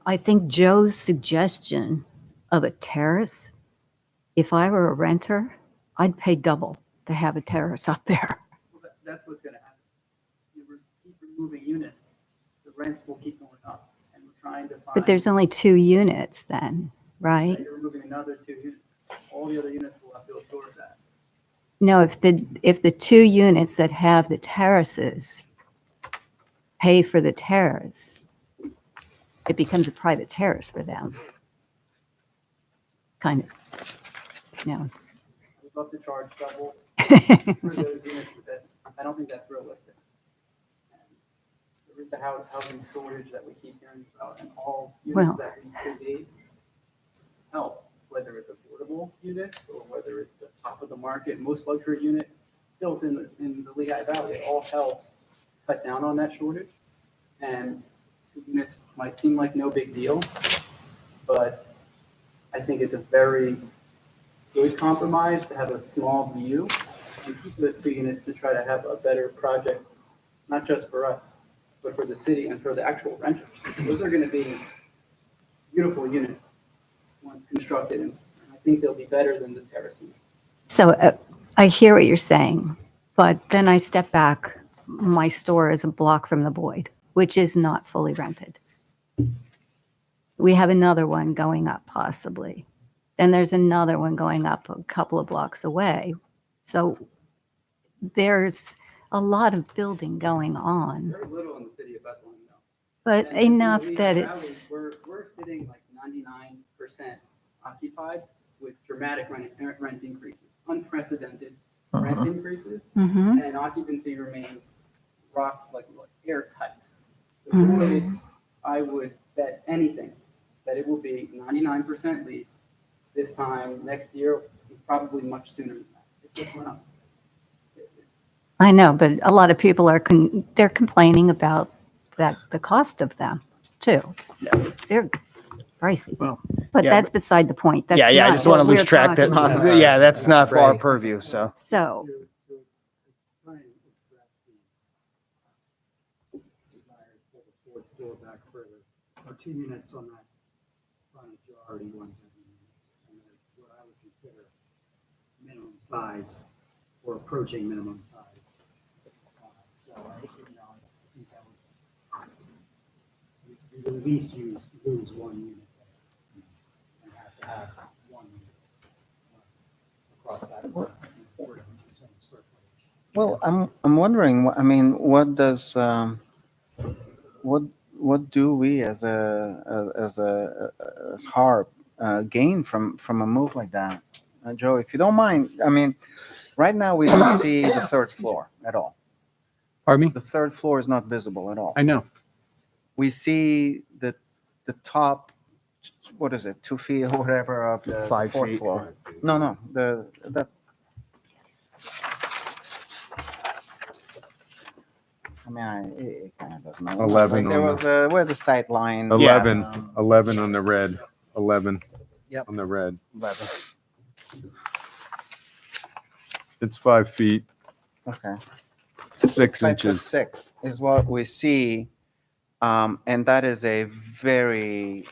I think Joe's suggestion of a terrace, if I were a renter, I'd pay double to have a terrace up there. Well, that's what's gonna happen. You keep removing units, the rents will keep going up, and we're trying to find. But there's only 2 units then, right? You're removing another 2 units. All the other units will have to absorb that. No, if the 2 units that have the terraces pay for the terrace, it becomes a private terrace for them. Kind of. It's We'd love to charge double for those units, but I don't think that's realistic. And there is the housing shortage that we keep hearing about, and all Well. units that we create help, whether it's affordable units or whether it's the top of the market, most luxury unit built in the Lehigh Valley. It all helps cut down on that shortage. And 2 units might seem like no big deal, but I think it's a very good compromise to have a small view and keep those 2 units to try to have a better project, not just for us, but for the city and for the actual renters. Those are going to be beautiful units once constructed, and I think they'll be better than the terrace units. So I hear what you're saying, but then I step back. My store is a block from the Boyd, which is not fully rented. We have another one going up possibly. Then there's another one going up a couple of blocks away. So there's a lot of building going on, Very little in the city of Bethlehem, though. but And in the enough Lehigh that Valley, it's, we're sitting like 99% occupied with dramatic rent increases, unprecedented rent increases, Mhm. and occupancy remains airtight. The Mhm. Boyd, I would bet anything that it will be 99% leased this time next year, probably much sooner than that. It just went up. I know, but a lot of people are, they're complaining about that, the cost of them too. They're pricey. Well, But yeah, that's beside the point. That's I not just want to what lose we're track that, talking about. yeah, that's not for our Right. purview, so. So, To try and address the desire to pull the 4th floor back further, our 2 units on that frontage are already 110 units, and they're what I would consider minimum size or approaching minimum size. So I think that would, you would at least lose 1 unit there and have to have 1 unit across that 40% square footage. Well, I'm wondering, I mean, what does, what do we as HARB gain from a move like that? Joe, if you don't mind, I mean, right now we don't see the 3rd floor at all. Pardon me? The 3rd floor is not visible at all. I know. We see the top, what is it, 2 feet or whatever of the 5 4th feet. floor. No, that. I mean, it kind of doesn't matter. 11 Like there on was where the sight line. 11, um, 11 on the red, 11 Yep. on the red. 11. It's 5 feet, Okay. 6 5'6" inches. is what we see, and that is a very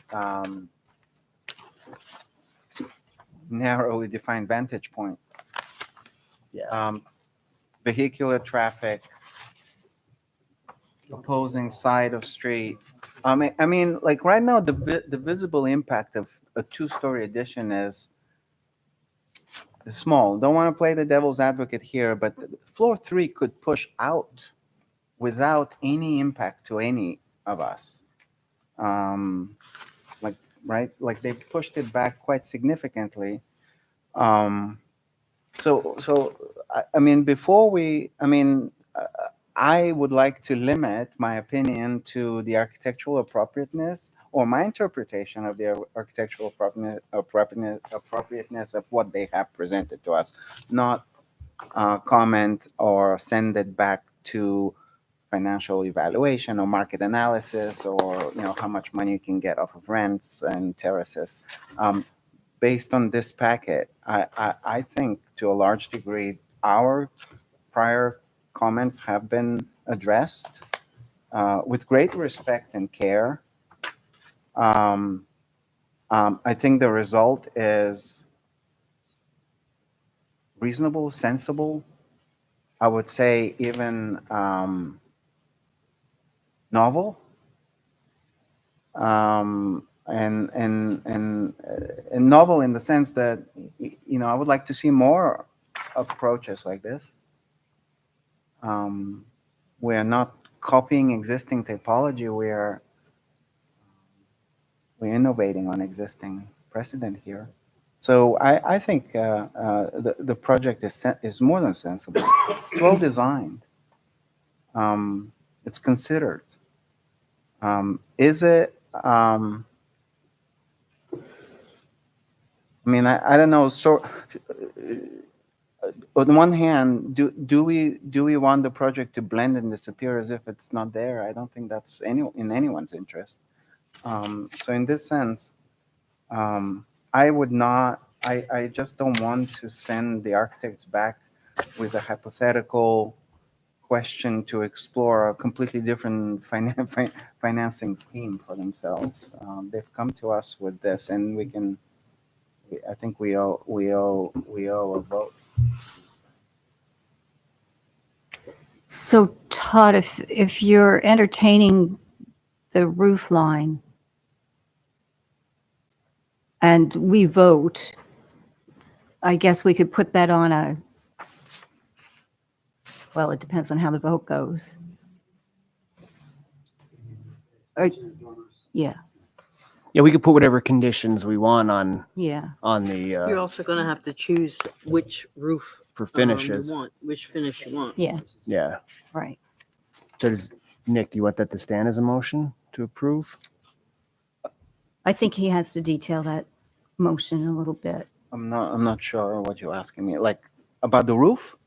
narrowly defined vantage point. Yeah. Vehicular traffic, opposing side of street. I mean, like right now, the visible impact of a two-story addition is small. Don't want to play the devil's advocate here, but floor 3 could push out without any impact to any of us. Like, right? Like they pushed it back quite significantly. I mean, I would like to limit my opinion to the architectural appropriateness or my interpretation of the architectural appropriateness of what they have presented to us, not comment or send it back to financial evaluation or market analysis or how much money you can get off of rents and terraces. Based on this packet, I think to a large degree our prior comments have been addressed with great respect and care. I think the result is reasonable, sensible. I would say even novel, and novel in the sense that I would like to see more approaches like this. We're not copying existing typology. We're innovating on existing precedent here. So I think the project is more than sensible. It's well designed. It's considered. Is it? I mean, I don't know. So, on one hand, do we want the project to blend and disappear as if it's not there? I don't think that's in anyone's interest. So, in this sense, I would not. I just don't want to send the architects back with a hypothetical question to explore a completely different financing scheme for themselves. They've come to us with this, and I think we owe a vote. So Todd, if you're entertaining the roof line and we vote, I guess we could put that on well, it depends on how the vote goes. Yeah, Yeah, we could put whatever conditions we want on yeah. the You're also gonna have to choose which roof for you finishes. want, which finish you want. Yeah, Yeah. right. So Nick, do you want that to stand as a motion to approve? I think he has to detail that motion a little bit I'm not sure what you're asking me. Like about the roof?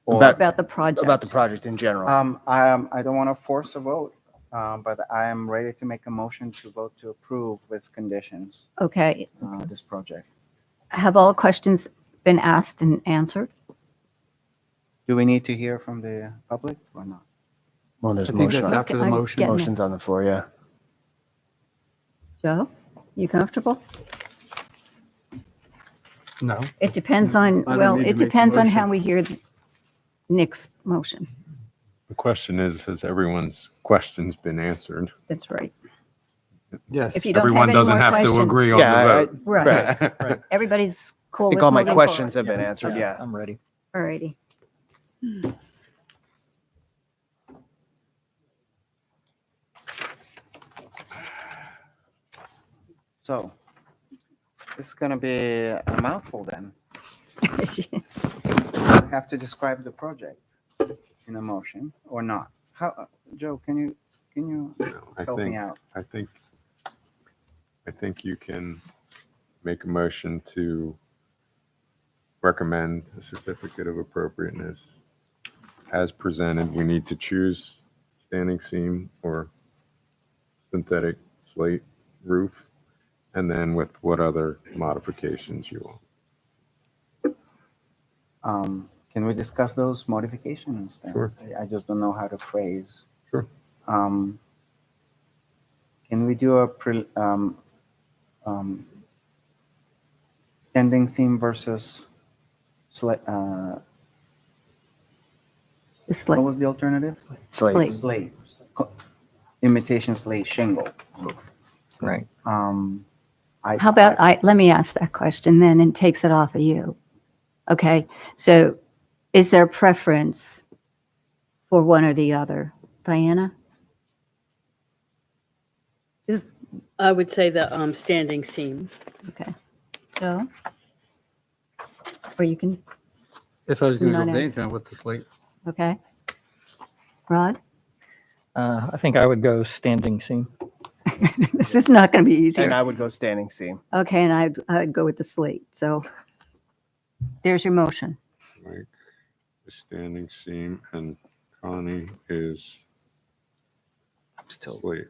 Or about the project. About the project in general. I don't want to force a vote, but I am ready to make a motion to vote to approve with conditions Okay. this project. Have all questions been asked and answered? Do we need to hear from the public or not? Well, there's I a think motion. that's On, after the I'm motion. getting it. motions on the floor. Yeah. Joe, you comfortable? No. It depends on, I don't well, need to it make the depends on how motion. we hear Nick's motion. The question is, has everyone's questions been answered? That's right. Yes. If you don't have Everyone any doesn't more have to questions. agree on Yeah, the vote. Right. Right. Everybody's cool I think with all my moving questions forward. have been answered. Yeah. I'm ready. All righty. So it's going to be a mouthful then. I have to describe the project in a motion or not. How, Joe? Can you No, help me out? I think you can make a motion to recommend a certificate of appropriateness as presented. We need to choose standing seam or synthetic slate roof, and then with what other modifications you want. Can we discuss those modifications then? Sure. I just don't know how to phrase. Sure. Can Standing seam versus slate, The what slate. was the alternative? Slate. Slate. Imitation slate shingle. Right. How about let me ask that question then and takes it off of you. Okay, so is there a preference for one or the other? Diana? Just, I would say the standing seam. okay. Joe? Or you can, If I was going to Not go with ask. anything with the slate. okay. Rod? I think I would go standing seam. This is not going to be And easier. I would go standing seam. Okay, and I'd go with the slate. So there's your motion. Mike, the standing seam, and Connie is I'm still, slate.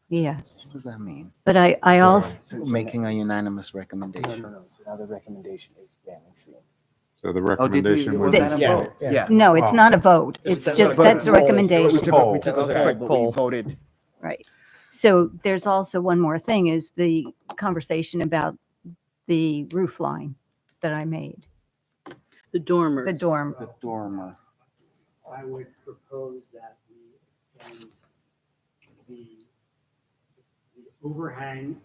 Yeah, what does that mean? but I also, Making a unanimous No, recommendation. no. So now the recommendation is standing seam. So the Oh, did we, recommendation was would that be a Yeah, vote? yeah. no, it's not a vote. It's just, that's a recommendation. We took a Okay, quick but we poll. voted. Right. So there's also one more thing is the conversation about the roof line that I made, The dormers. the dorm. The dormer. I would propose that we extend the overhang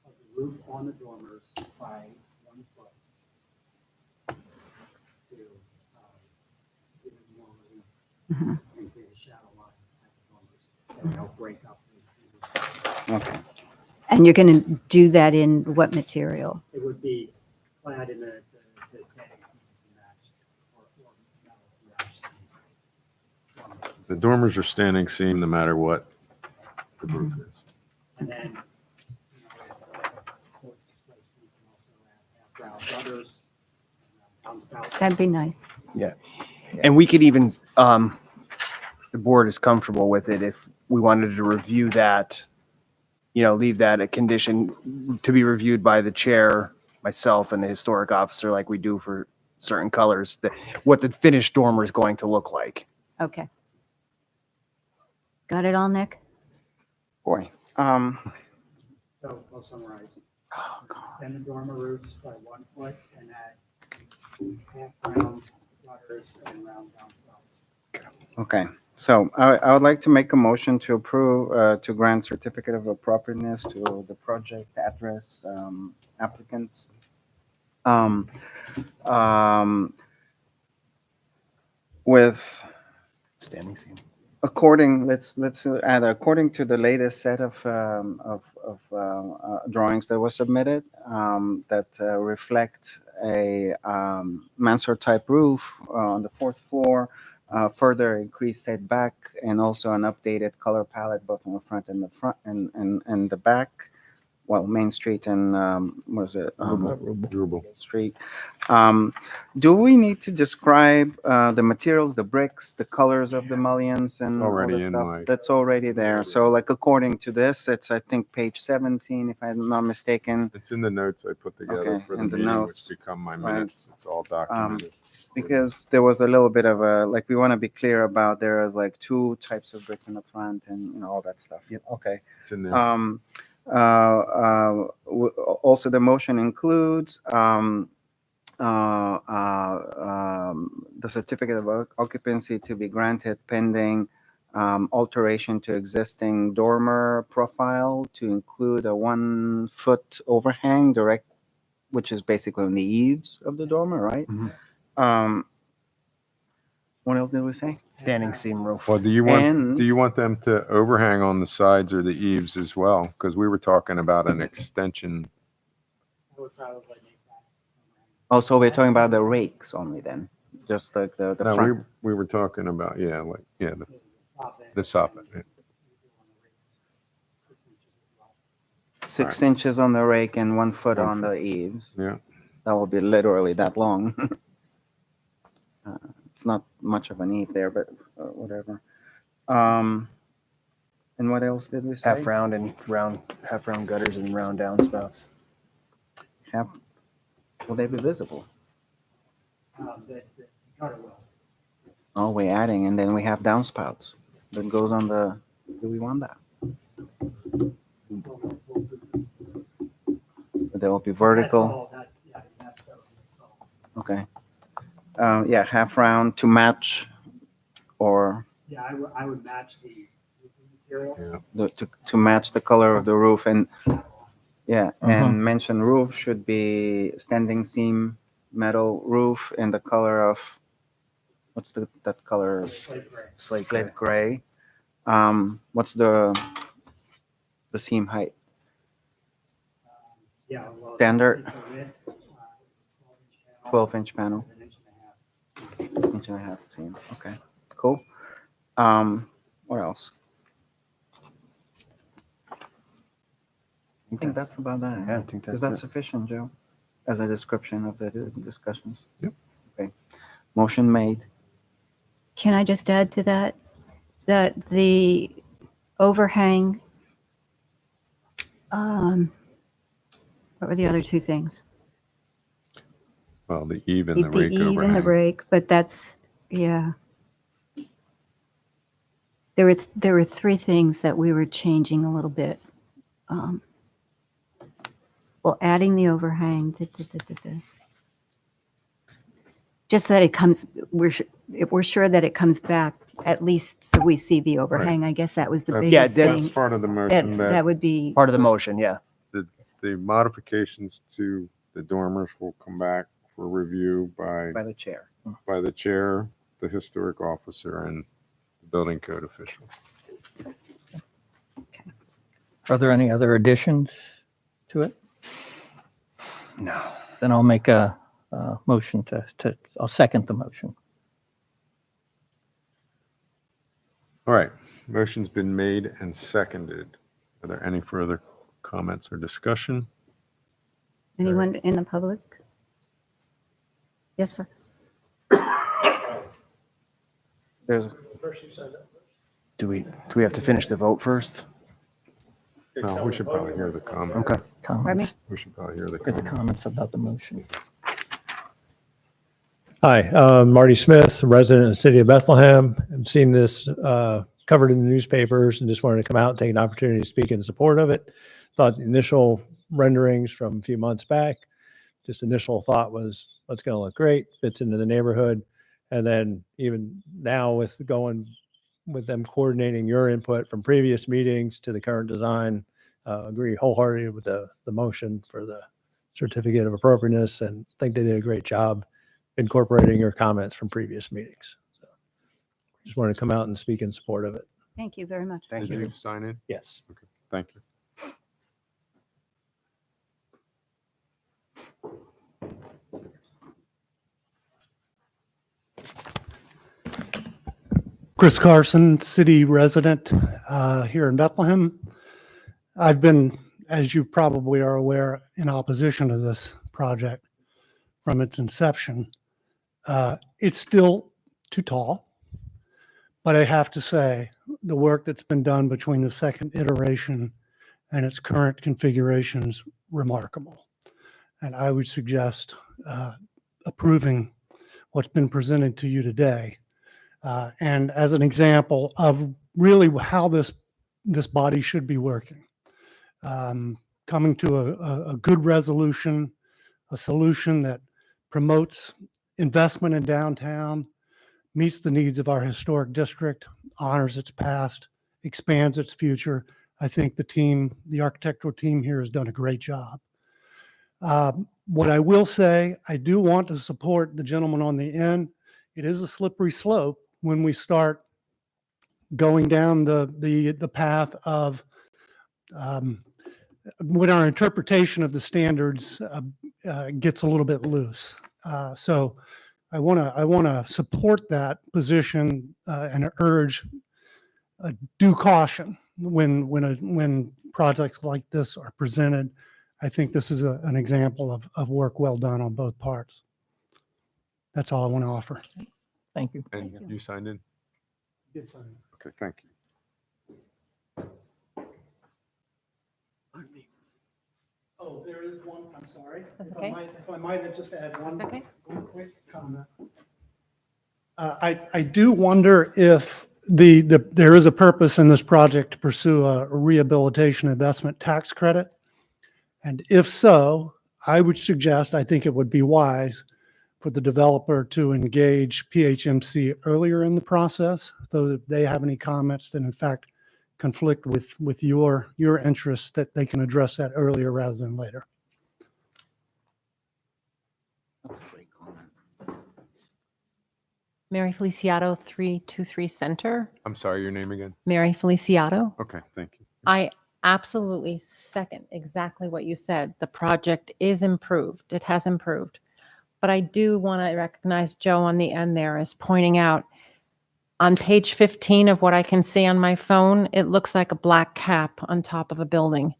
of the roof on the dormers by 1 foot to give it more relief Mhm. and create a shadow line at the dormers that will help break up the roof. Okay. And you're going to do that in what material? It would be clad in the standing seam to match or metal to match the dormer. The dormers are standing seam no matter what the roof is. And then, for displacement, you can also add half-round gutters, downspouts. That'd be nice. And we could even, the board is comfortable with it if we wanted to review that, leave that a condition to be reviewed by the chair, myself, and the historic officer like we do for certain colors, what the finished dormer is going to look like. Okay. Got it all, Nick? Boy. So I'll summarize. Oh, God. Extend the dormer roofs by 1 foot and add half-round gutters and round downspouts. Okay, so I would like to make a motion to approve, to grant certificate of appropriateness to the project address applicants. With Standing seam. let's add, according to the latest set of drawings that was submitted, that reflect a mansard type roof on the 4th floor, further increased setback, and also an updated color palette both on the front and the back. Well, Main Street and what is it? Durable. Street. Do we need to describe the materials, the bricks, the colors of the mullions and It's already all that in stuff? my- That's already there. So like according to this, it's I think page 17, if I'm not mistaken. It's in the notes I put together Okay, for the in the meeting, notes. which become my Right. minutes. It's all documented. Because there was a little bit of a, like, we want to be clear about there is like 2 types of bricks in the front and all that stuff. Yep. Okay. It's in there. Also, the motion includes the certificate of occupancy to be granted pending alteration to existing dormer profile to include a 1 foot overhang direct, which is basically on the eaves of the dormer, right? Mhm. What else did we say? Standing seam roof. Well, do you want them to overhang on the sides or the eaves as well? Because we were talking about an extension. I would probably make that. Oh, so we're talking about the rakes only then, just like the No, front. we were talking about, the Soffit. the soffit. Yeah. 6 inches as well. 6 inches on the rake and 1 foot 1 on foot. the eaves. Yeah. That will be literally that long. It's not much of an eave there, but whatever. And what else did we say? Half round gutters and round downspouts. Half. Will they be visible? The gutter will. Oh, we're adding, and then we have downspouts that goes on the. Do we want that? So there will be That's vertical. all, yeah, Okay. Yeah, half round to match or Yeah, I would match the material. the, to match the color of the roof and yeah, Mhm. and mention roof should be standing seam metal roof in the color of what's that color? Slate gray. Slate gray. What's the seam height? Yeah. well, Standard. the width, 12-inch panel. An inch and a half. Inch and a half seam. Okay, cool. What else? I think that's about that. Yeah, I think Is that's that it. sufficient, Joe? As a description of the discussions? Yep. Okay. Motion made. Can I just add to that, that the overhang, what were the other two things? Well, the eave and the The rake eave and the overhang. break, but that's, yeah. There were three things that we were changing a little bit. Well, adding the overhang. Just that it comes, we're sure that it comes back, at least so we see the overhang. I guess that was the That's- Yeah, biggest that's thing. part of the motion That that would be, Part of the motion, yeah. the modifications to the dormers will come back for review by By the chair. the chair, the historic officer, and the building code official. Are there any other additions to it? No. Then I'll make a motion I'll second the motion. All right, motion's been made and seconded. Are there any further comments or discussion? anyone in the public? Yes, sir. There's, Do we have to finish the vote first? No, we should probably hear the comment. Okay. Comments? We should probably hear the Hear the comment. comments about the motion. Hi, Marty Smith, resident of the city of Bethlehem. I've seen this covered in the newspapers and just wanted to come out and take an opportunity to speak in support of it. Thought the initial renderings from a few months back, just initial thought was, it's going to look great, fits into the neighborhood. And then even now with them coordinating your input from previous meetings to the current design, agree wholeheartedly with the motion for the certificate of appropriateness and think they did a great job incorporating your comments from previous meetings. So just wanted to come out and speak in support of it. Thank you very much. Thank Did you. you sign in? Yes. Okay, thank you. Chris Carson, city resident here in Bethlehem. I've been, as you probably are aware, in opposition to this project from its inception. It's still too tall, but I have to say the work that's been done between the second iteration and its current configuration is remarkable. And I would suggest approving what's been presented to you today. And as an example of really how this body should be working, coming to a good resolution, a solution that promotes investment in downtown, meets the needs of our historic district, honors its past, expands its future. I think the architectural team here has done a great job. What I will say, I do want to support the gentleman on the end. It is a slippery slope when we start going down the path of when our interpretation of the standards gets a little bit loose. So I want to support that position and urge due caution when projects like this are presented. I think this is an example of work well done on both parts. That's all I want to offer. Thank you. And Thank you. you signed in? Okay, thank you. Oh, there is one, I'm sorry. That's okay. If I might just add one. That's okay. One quick comment. I do wonder if there is a purpose in this project to pursue a rehabilitation investment tax credit. And if so, I would suggest, I think it would be wise for the developer to engage PHMC earlier in the process, so that they have any comments that in fact conflict with your interests, that they can address that earlier rather than later. That's a great comment. Mary Feliciato, 323 Center. I'm sorry, your name again? Mary Feliciato. Okay, thank you. I absolutely second exactly what you said. The project is improved. It has improved. But I do want to recognize Joe on the end there as pointing out on page 15 of what I can see on my phone, it looks like a black cap on top of a building.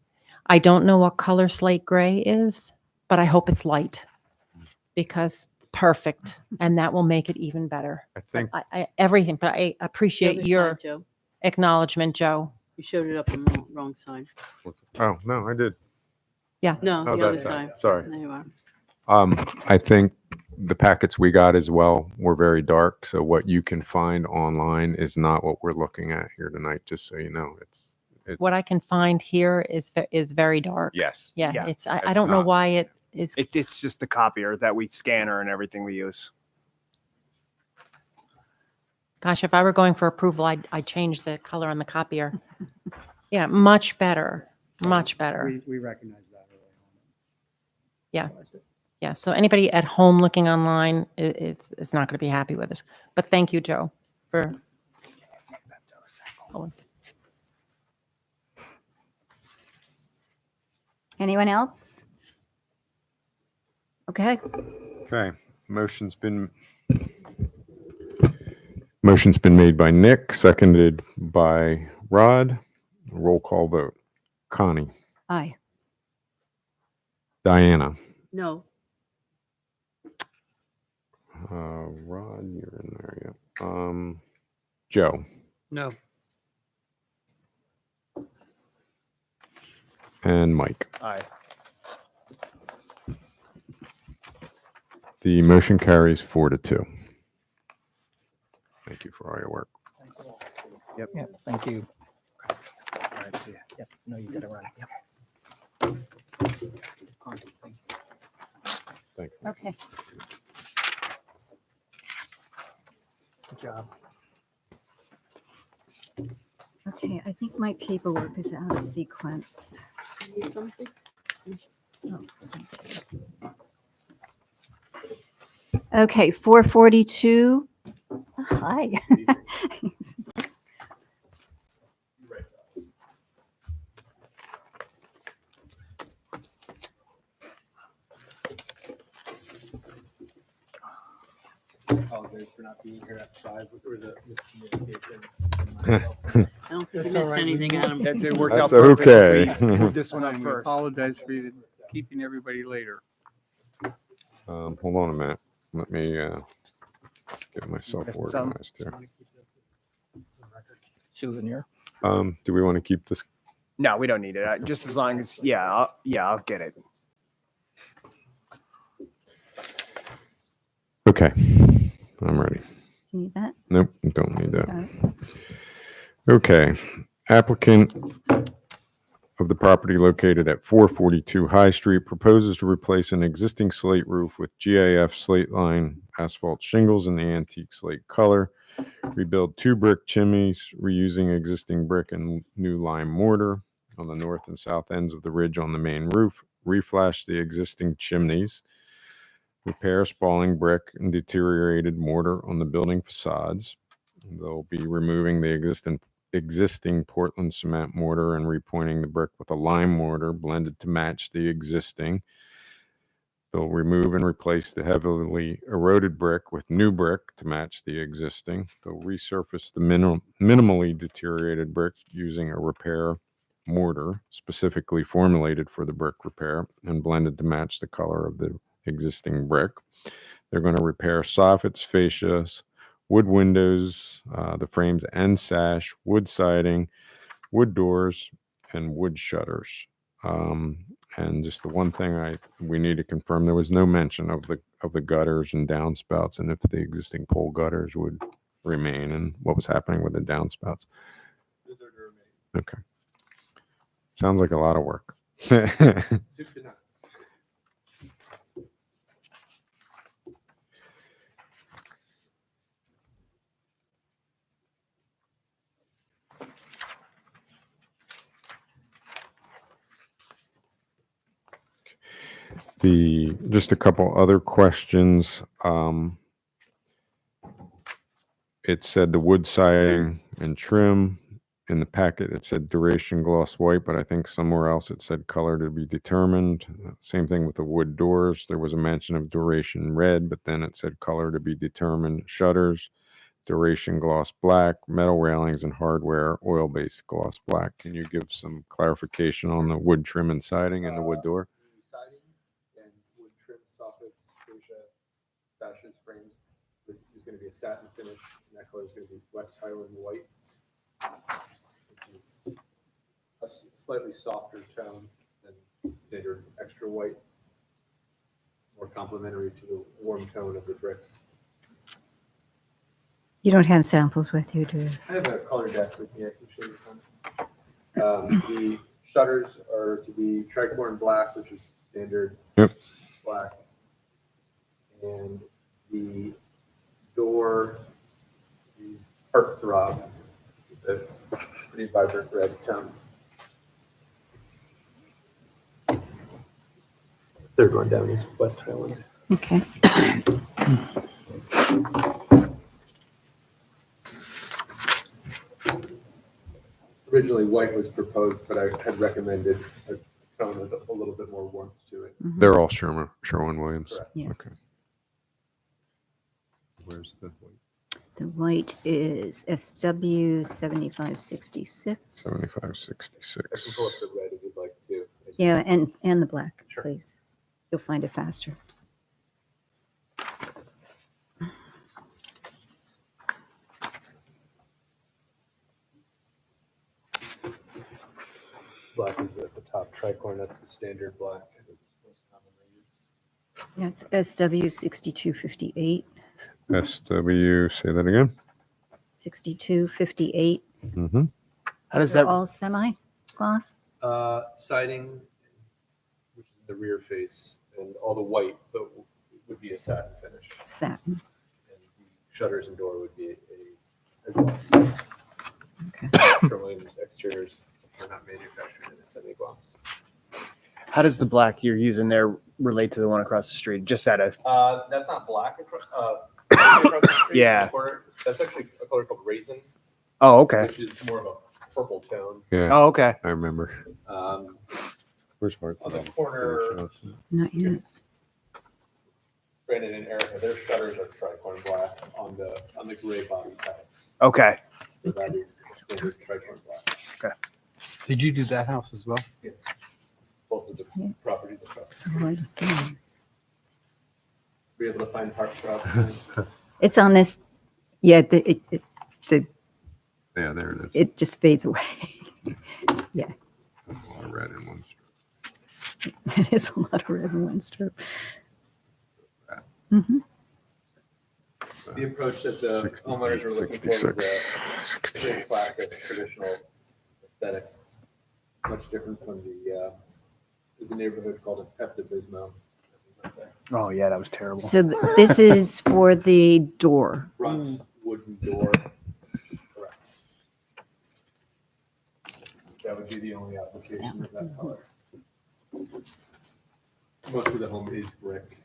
I don't know what color slate gray is, but I hope it's light because perfect. And that will make it even better. I think, Everything, but I The appreciate other your side, Joe. acknowledgement, Joe. You showed it up on the wrong side. oh, no, I did. No, Oh, the other that side. side. Sorry. There you are. I think the packets we got as well were very dark. So what you can find online is not what we're looking at here tonight, just so you know. What I can find here is very dark. Yes. Yeah, Yeah, I it's don't know not. why it is. It's just the copier that we scanner and everything we use. Gosh, if I were going for approval, I'd change the color on the copier. Yeah, much better, much better. We recognize that early on. Yeah. Realized it. Yeah, so anybody at home looking online is not going to be happy with us. But thank you, Joe, for. Anyone else? Okay, Okay, motion's been made by Nick, seconded by Rod. Roll call vote. Connie, aye. Diana, No, Rod, you're in there, yeah. Joe, No. and Mike. Aye. The motion carries 4-2. Thank you for all your work. Yeah, thank you. All right, see ya. Yep, no, you got to run. Thanks. Okay. Good job. Okay, I think my paperwork is out of sequence. need something? Okay, 442. Hi. Apologize for not being here at 5 or the miscommunication. I don't think you That's all missed right. anything, Adam. It worked That's out perfect 'cause okay. we moved this one up We first. apologize for you keeping everybody later. Hold on a minute. Let me get myself Missed some? organized here. Souvenir. Do we want to keep this? No, we don't need it. Just as long as, I'll get it. Okay, I'm ready. You need that? Nope, don't need that. Got it. Okay, applicant of the property located at 442 High Street proposes to replace an existing slate roof with GAF slate line asphalt shingles in the antique slate color, rebuild 2 brick chimneys reusing existing brick and new lime mortar on the north and south ends of the ridge on the main roof, reflash the existing chimneys, repair spalling brick and deteriorated mortar on the building facades. They'll be removing the existing Portland cement mortar and repointing the brick with a lime mortar blended to match the existing. They'll remove and replace the heavily eroded brick with new brick to match the existing. They'll resurface the minimally deteriorated brick using a repair mortar specifically formulated for the brick repair and blended to match the color of the existing brick. They're going to repair soffits, fascias, wood windows, the frames and sash, wood siding, wood doors, and wood shutters. And just the one thing we need to confirm, there was no mention of the gutters and downspouts and if the existing pole gutters would remain and what was happening with the downspouts. Those are to remain. Okay. Sounds like a lot of work. Soup to nuts. Just a couple other questions. It said the wood siding and trim. In the packet, it said duration gloss white, but I think somewhere else it said color to be determined. Same thing with the wood doors. There was a mention of duration red, but then it said color to be determined. Shutters, duration gloss black, metal railings and hardware, oil-based gloss black. Can you give some clarification on the wood trim and siding and the wood door? Siding and wood trim soffits, fascia, fascias, frames. There's going to be a satin finish, and that color is going to be West Highland white, which is a slightly softer tone than standard extra white, more complementary to the warm tone of the brick. You don't have samples with you, do you? I have a color deck with me. I can show you some. The shutters are to be tricorn black, which is standard black, and the door is heartthrob, with a pretty vibrant red tone. Third one down is West Highland. Okay. Originally, white was proposed, but I had recommended a tone with a little bit more warmth to it. They're all Sherwin-Williams. Correct. Yeah. Okay. Where's the white? The white is SW 7566. 7566. I can pull up the red if you'd like to. Yeah, and the black, Sure. please. You'll find it faster. Black is at the top tricorn. That's the standard black. It's most commonly used. That's SW 6258. SW, say that again? 6258. Mm-hmm. How does They're that, all semi-gloss? Siding, which is the rear face, and all the white, but would be a satin finish. Satin. And the shutters and door would be a gloss. Okay. Sherwin-Williams exteriors are not manufactured in a semi-gloss. how does the black you're using there relate to the one across the street? Just at a, That's not black across the street. Yeah. That's actually a color called raisin, oh, okay. which is more of a purple tone. Yeah, Oh, okay. I remember. Um, Where's Hart? on the corner, Not yet. Brandon and Erica, their shutters are tricorn black on the gray body house. Okay. So that is standard tricorn black. Did you do that house as well? Yes. Both of the properties across. So hard to see. Be able to find heartthrob. It's on this, yeah, Yeah, there it is. it just fades away. That's a lot of red in one strip. It is a lot of red in one strip. Mhm. The approach that the homeowners are looking for is 66, a 68, very classic, 66. traditional aesthetic. Much different from there's a neighborhood called Pepto-Bismol. Oh, yeah, that was terrible. So this is for the door. Front wooden door. Correct. That would be the only application of that color. Most of the home is brick.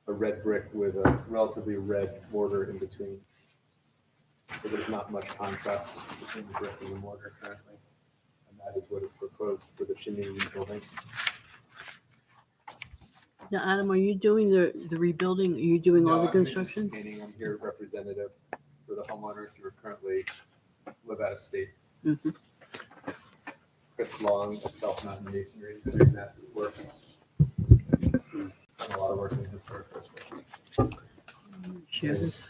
A red brick with a relatively red mortar in between. So there's not much contrast between the brick and the mortar currently. And that is what is proposed for the chimney rebuilding. Now, Adam, are you doing the rebuilding? Are you doing all the construction? I'm here representative for the homeowners who are currently live out of state. Mhm. Chris Long at South Mountain Masonry is doing that work. He's done a lot of work in historic preservation. And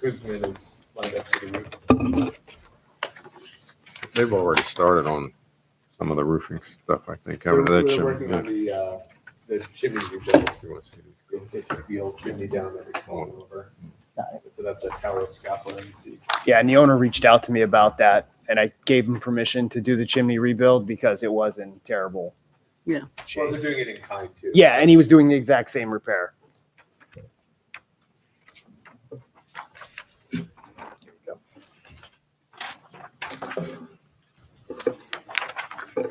Goodsman is lined up for the roof. They've already started on some of the roofing stuff, I think. So haven't they, we're Jim? working Yeah. on the chimney rebuild. They take the old chimney down that is falling over. So that's a tower of scaffolding you see. Yeah, and the owner reached out to me about that, and I gave him permission to do the chimney rebuild because it was in terrible Yeah. Well, shape. they're doing it in kind too. Yeah, and he was doing the exact same repair.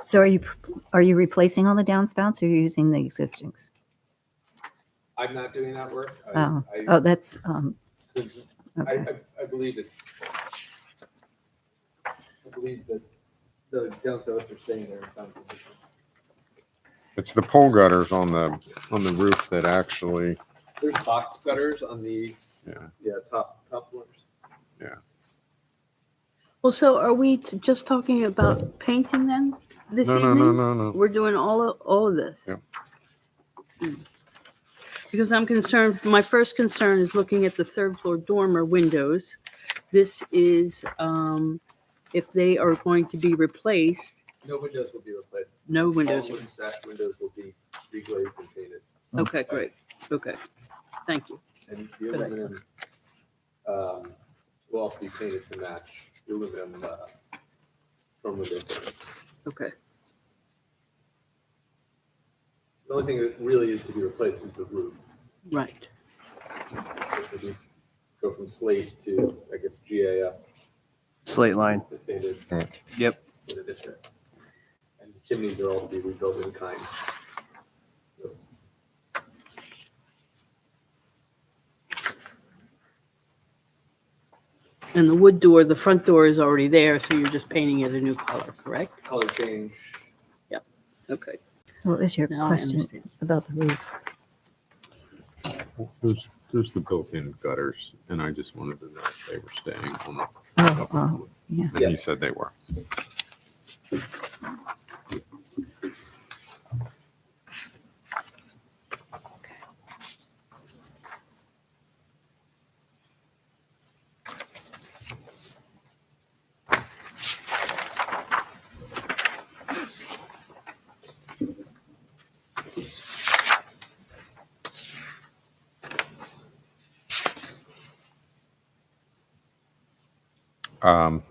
So Are you replacing all the downspouts or are you using the existings? I'm not doing that work. Oh, that's, okay. I believe that the downspouts are staying there in some condition. It's the pole gutters on the roof that actually, There's box gutters on the, yeah, top floors. Well, so are we just talking about painting then this No, evening? no. We're doing all of this? Yep. Because I'm concerned, my first concern is looking at the third floor dormer windows. This is, if they are going to be replaced, No windows will be replaced. no windows. All wooden sash windows will be reglazed and painted. Okay, great. Okay, thank you. And the Good idea. aluminum will also be painted to match the aluminum from window frames. Okay, The only thing that really is to be replaced is the roof. right. If we go from slate to, I guess, GAF. Slate line. The standard Yep. in the district. And the chimneys are all to be rebuilt in kind. So, And the wood door, the front door is already there, so you're just painting it a new color, correct? color change. Okay. What was your Now I question understand. about the roof? there's the built-in gutters, and I just wanted to know if they were staying on the. Oh, yeah. And he said they were.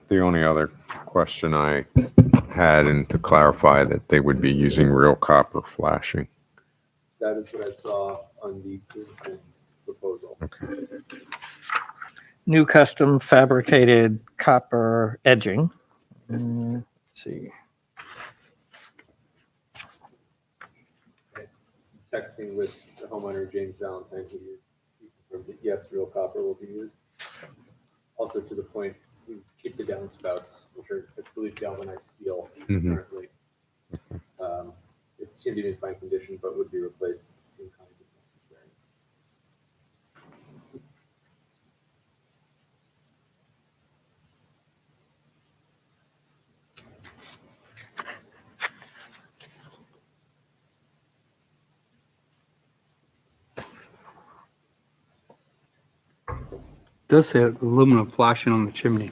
The only other question I had, and to clarify that they would be using real copper flashing. That is what I saw on the proposal. Okay. New custom fabricated copper edging. Let's see. Texting with the homeowner, James Valentine, he confirmed that yes, real copper will be used. Also to the point, we keep the downspouts, which are fully galvanized steel Mhm. currently. It seemed to be in fine condition, but would be replaced in kind if necessary. Does say aluminum flashing on the chimney.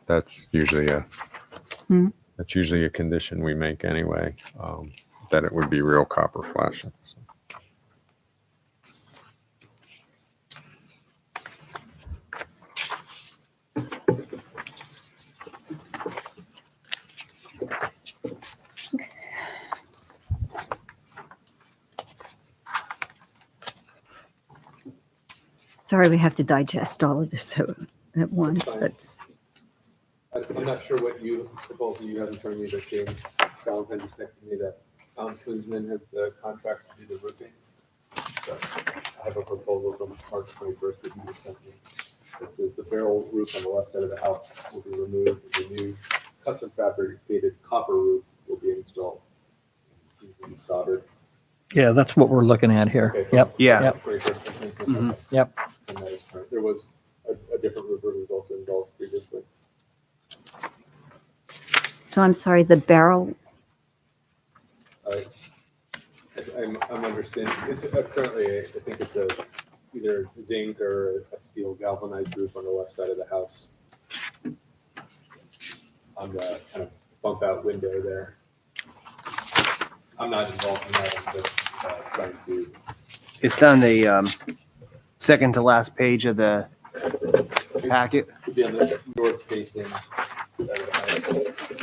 That's usually Hmm. that's usually a condition we make anyway, that it would be real copper flashing. So. Sorry, we have to digest all of this at once. fine. That's, I'm not sure what you, the both of you have in front of me, but James Valentine just texted me that Tom Koosman has the contract to do the roofing. So I have a proposal from March 21st that he just sent me. It says the barrel roof on the left side of the house will be removed, and the new custom fabricated copper roof will be installed. It seems to be soldered. Yeah, that's what we're looking at here. Okay, Yep. Yeah. Yep. 21st, Mhm. Yep. and that is current. There was a different roofer who was also involved previously. so I'm sorry, the barrel, I'm understanding, it's currently, I think it's either zinc or a steel galvanized roof on the left side of the house. On the kind of bump out window there. I'm not involved in that, I'm just trying to, It's on the second to last page of the packet. to be on the north facing side of the house.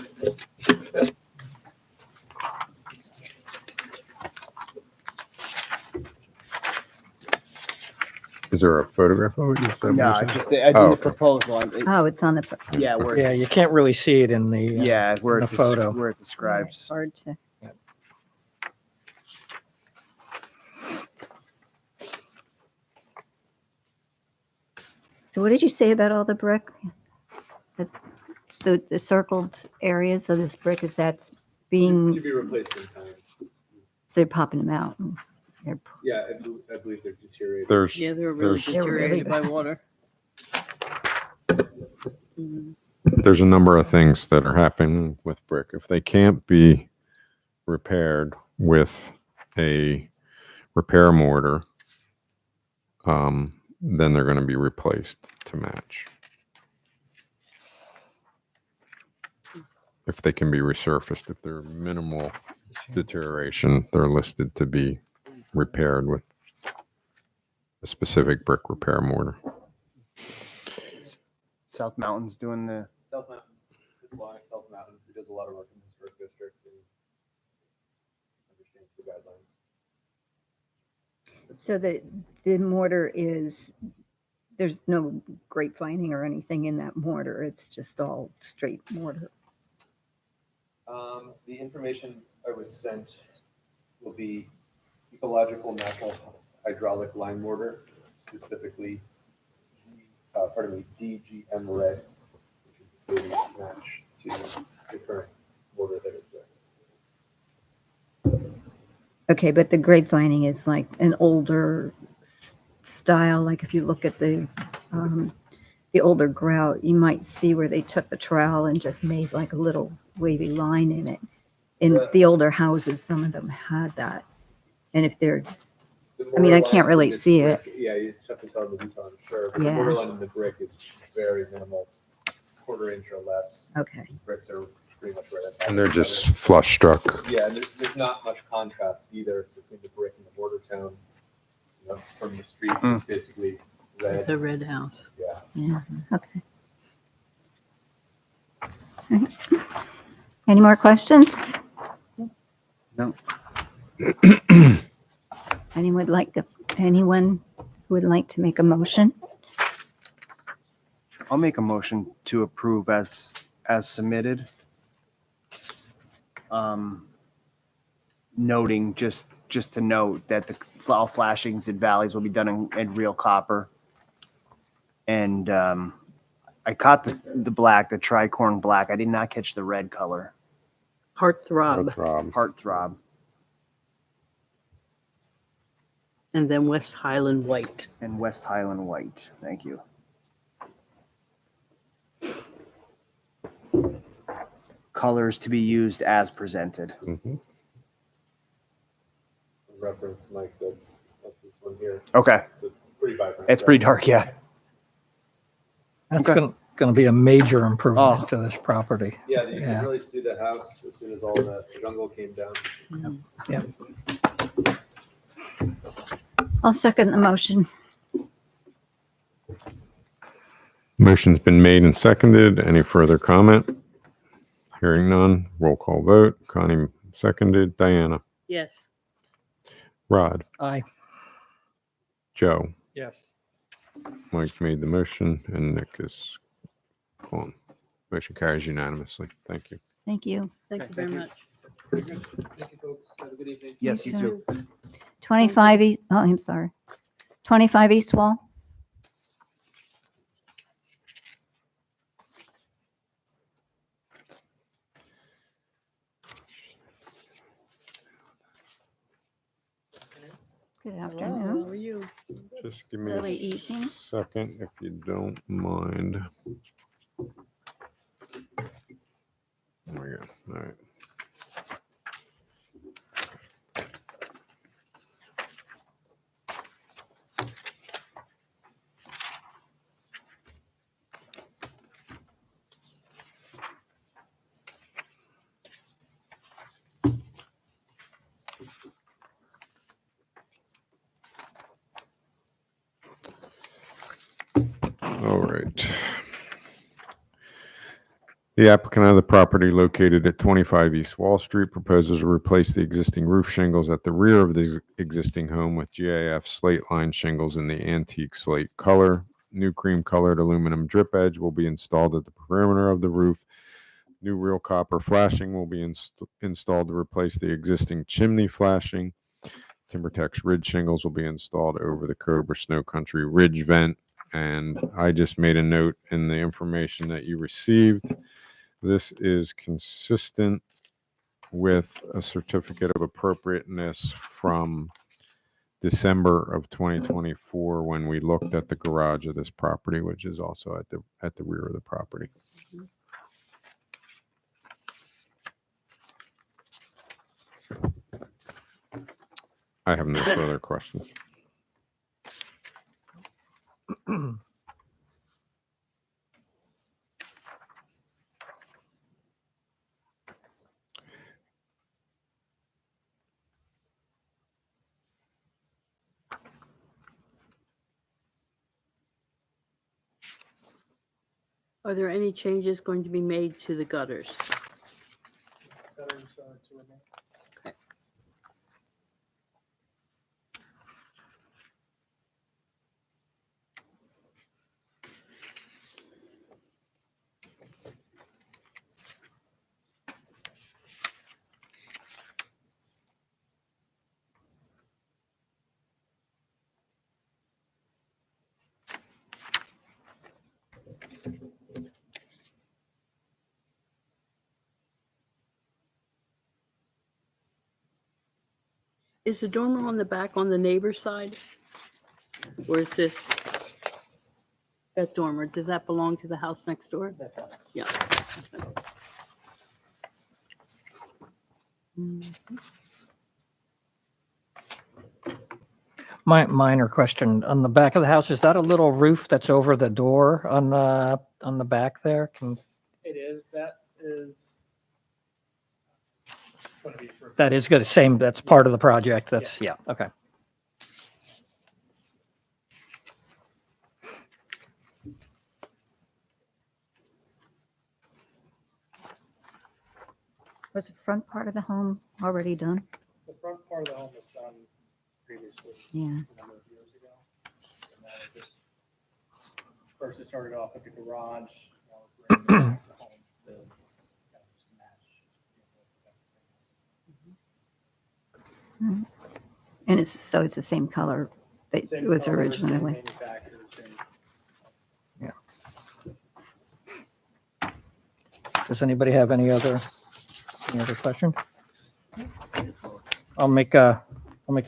Is there a photograph of it? You said, No, Misha? it's just I did Oh, the okay. proposal. Oh, it's on the, Yeah, where Yeah, you can't really see it in the, yeah, where in it the photo. where it describes. hard to. So what did you say about all the brick? The circled areas of this brick, is that To being, be replaced in time. so they're popping them out? They're- Yeah, I believe they're deteriorating. There's, Yeah, they were really there's, They're really deteriorated by bad. water. Mhm. there's a number of things that are happening with brick. If they can't be repaired with a repair mortar, then they're going to be replaced to match. If they can be resurfaced, if they're minimal deterioration, they're listed to be repaired with a specific brick repair mortar. South Mountain's doing the. South Mountain, this line, South Mountain, who does a lot of work in the historic district and understands the guidelines. So the mortar is, there's no grapevining or anything in that mortar. It's just all straight mortar. The information I was sent will be ecological natural hydraulic lime mortar, specifically, DGM red, which is a match to the current mortar that is there. Okay, but the grapevining is like an older style. Like if you look at the older grout, you might see where they took the trowel and just made like a little wavy line in it. In the older houses, some of them had that. And if they're, The I mean, I mortar can't lines really in the see brick- it. Yeah, it's tough to tell in the detail, I'm sure, but the Yeah. mortar line in the brick is very minimal, quarter inch or less. Okay. Bricks are pretty much right on top And of they're each just other. flush struck. Yeah, and there's not much contrast either between the brick and the mortar tone. You know, from the street, it's basically red. The red house. Yeah. Yeah, okay. All right. Any more questions? No. Anyone who would like to make a motion? I'll make a motion to approve as submitted. Noting just to note that the all flashings and valleys will be done in real copper. And I caught the black, the tricorn black. I did not catch the red color. Heartthrob, Heartthrob. and then West Highland white. And West Highland white. Thank you. Colors to be used as presented. Mhm. Reference, Mike, that's this one here. Okay. It's pretty vibrant. It's pretty dark, yeah. That's Okay. going to be a major improvement Oh. to this property. Yeah, you Yeah. can really see the house as soon as all the jungle came down. I'll second the motion. Motion's been made and seconded. Any further comment? Hearing none. Roll call vote. Connie seconded. Diana. Yes. Rod. Aye. Joe. Yes. Mike made the motion and Nick is on. Motion carries unanimously. Thank you. Thank you. Thank you very much. Thank you, folks. Have a good evening. Yes, you too. 25, oh, I'm sorry. 25 East Wall? Good Hello, afternoon. how are you? Just give me Early a evening. second if you don't mind. There we go. All right. All right. The applicant of the property located at 25 East Wall Street proposes to replace the existing roof shingles at the rear of the existing home with GAF slate line shingles in the antique slate color. New cream colored aluminum drip edge will be installed at the perimeter of the roof. New real copper flashing will be installed to replace the existing chimney flashing. TimberTech's ridge shingles will be installed over the Cobra Snow Country ridge vent. And I just made a note in the information that you received. This is consistent with a certificate of appropriateness from December of 2024 when we looked at the garage of this property, which is also at the rear of the property. I have no further questions. Are there any changes going to be made to the gutters? Okay. Is the dormer on the back on the neighbor's side? Or is this, that dormer, does that belong to the house next door? That does. Yeah. Minor question, on the back of the house, is that a little roof that's over the door on the back there? It is, that is. Gonna be for- That is good, same, that's part of the project, that's, yeah, okay. Was the front part of the home already done? The front part of the home was done previously. Yeah. A number of years ago. So now it just, first it started off with the garage. Now we're bringing back the home to kind of just match, Mhm. And it's the same color that Same it was color, same originally. manufacturer, same- Does anybody have any other question? I'll make a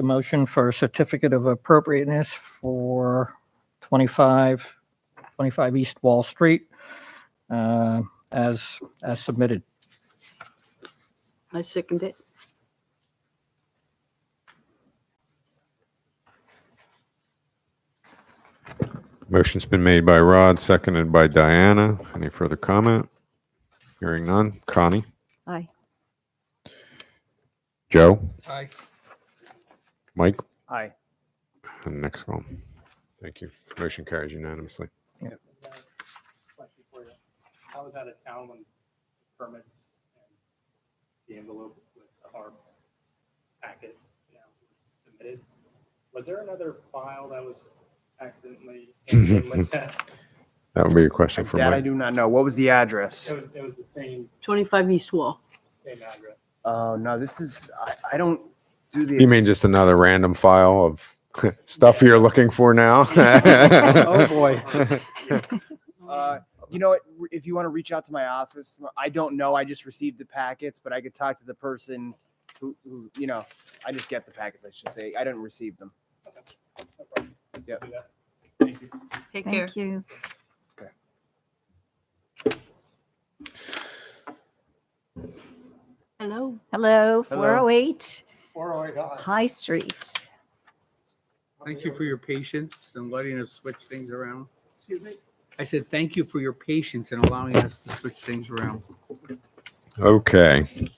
motion for a certificate of appropriateness for 25 East Wall Street, as submitted. I second it. Motion's been made by Rod, seconded by Diana. Any further comment? Hearing none. Connie? Aye. Joe? Aye. Mike? Aye. And next one. Thank you. Motion carries unanimously. Question for you. I was out of town when permits and the envelope with the HARB packet, was submitted. Was there another file that was accidentally in with that? That would be a question for That I Mike. do not know. What was the address? It was the same 25 East Wall. address. Oh, no, this is, I don't do the. You mean just another random file of stuff you're looking for now? Oh, boy. You know what, if you want to reach out to my office, I don't know, I just received the packets, but I could talk to the person who, I just get the packets, I should say. I didn't receive them. No problem. Yep. Do that. Thank you. Take care. Thank you. Hello. Hello, Hello. 408 408 High Street. Thank you for your patience and letting us switch things around. Excuse me. I said, thank you for your patience in allowing us to switch things around. Okay.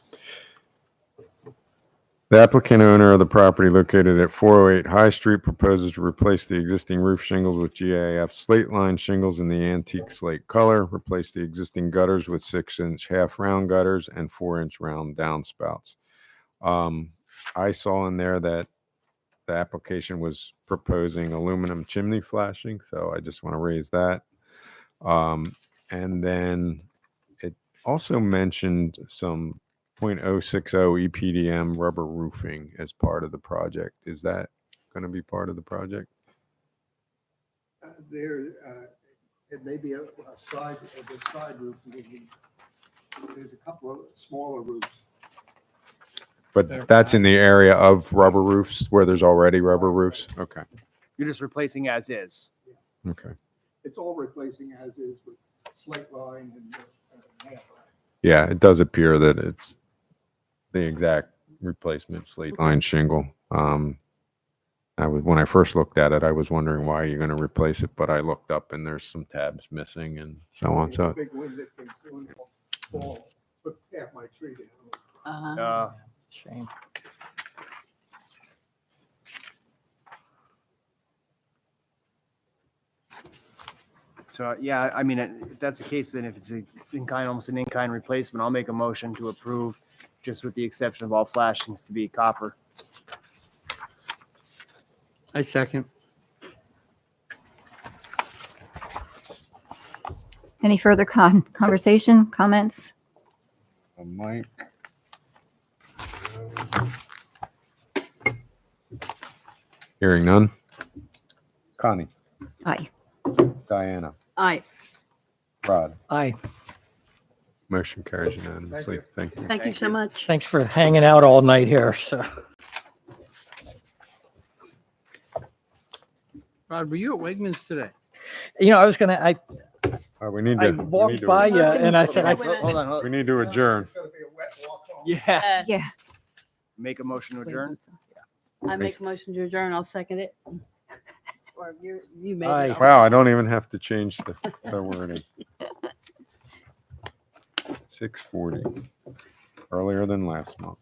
The applicant owner of the property located at 408 High Street proposes to replace the existing roof shingles with GAF slate line shingles in the antique slate color, replace the existing gutters with 6-inch half round gutters and 4-inch round downspouts. I saw in there that the application was proposing aluminum chimney flashing, so I just want to raise that. And then it also mentioned some .060 EPDM rubber roofing as part of the project. Is that going to be part of the project? It may be a side, the side roof, maybe. There's a couple of smaller roofs. But that's in the area of rubber roofs where there's already rubber roofs? Okay, You're just replacing as is. okay. It's all replacing as is with slate line and half line. Yeah, it does appear that it's the exact replacement slate line shingle. When I first looked at it, I was wondering why you're going to replace it, but I looked up and there's some tabs missing and so on. So Big wind that came through and fall, took half my tree down. Shame. So, yeah, I mean, if that's the case, then if it's almost an in-kind replacement, I'll make a motion to approve, just with the exception of all flashings to be copper. I second. Any further conversation, comments? Mike. Hearing none. Connie, Aye. Diana, Aye. Rod, Aye. motion carries unanimously. Thank you. Thank you so much. Thanks for hanging out all night here. So, Rod, were you at Wegmans today? I was going to, We need I to. walked by you and I said, Hold on. We need to adjourn. It's gonna be a wet walk home. Yeah. Yeah. Make a motion to adjourn. I make a motion to adjourn. I'll second it. Or you made Aye. it. Wow, I don't even have to change the wording. 6:40, earlier than last month.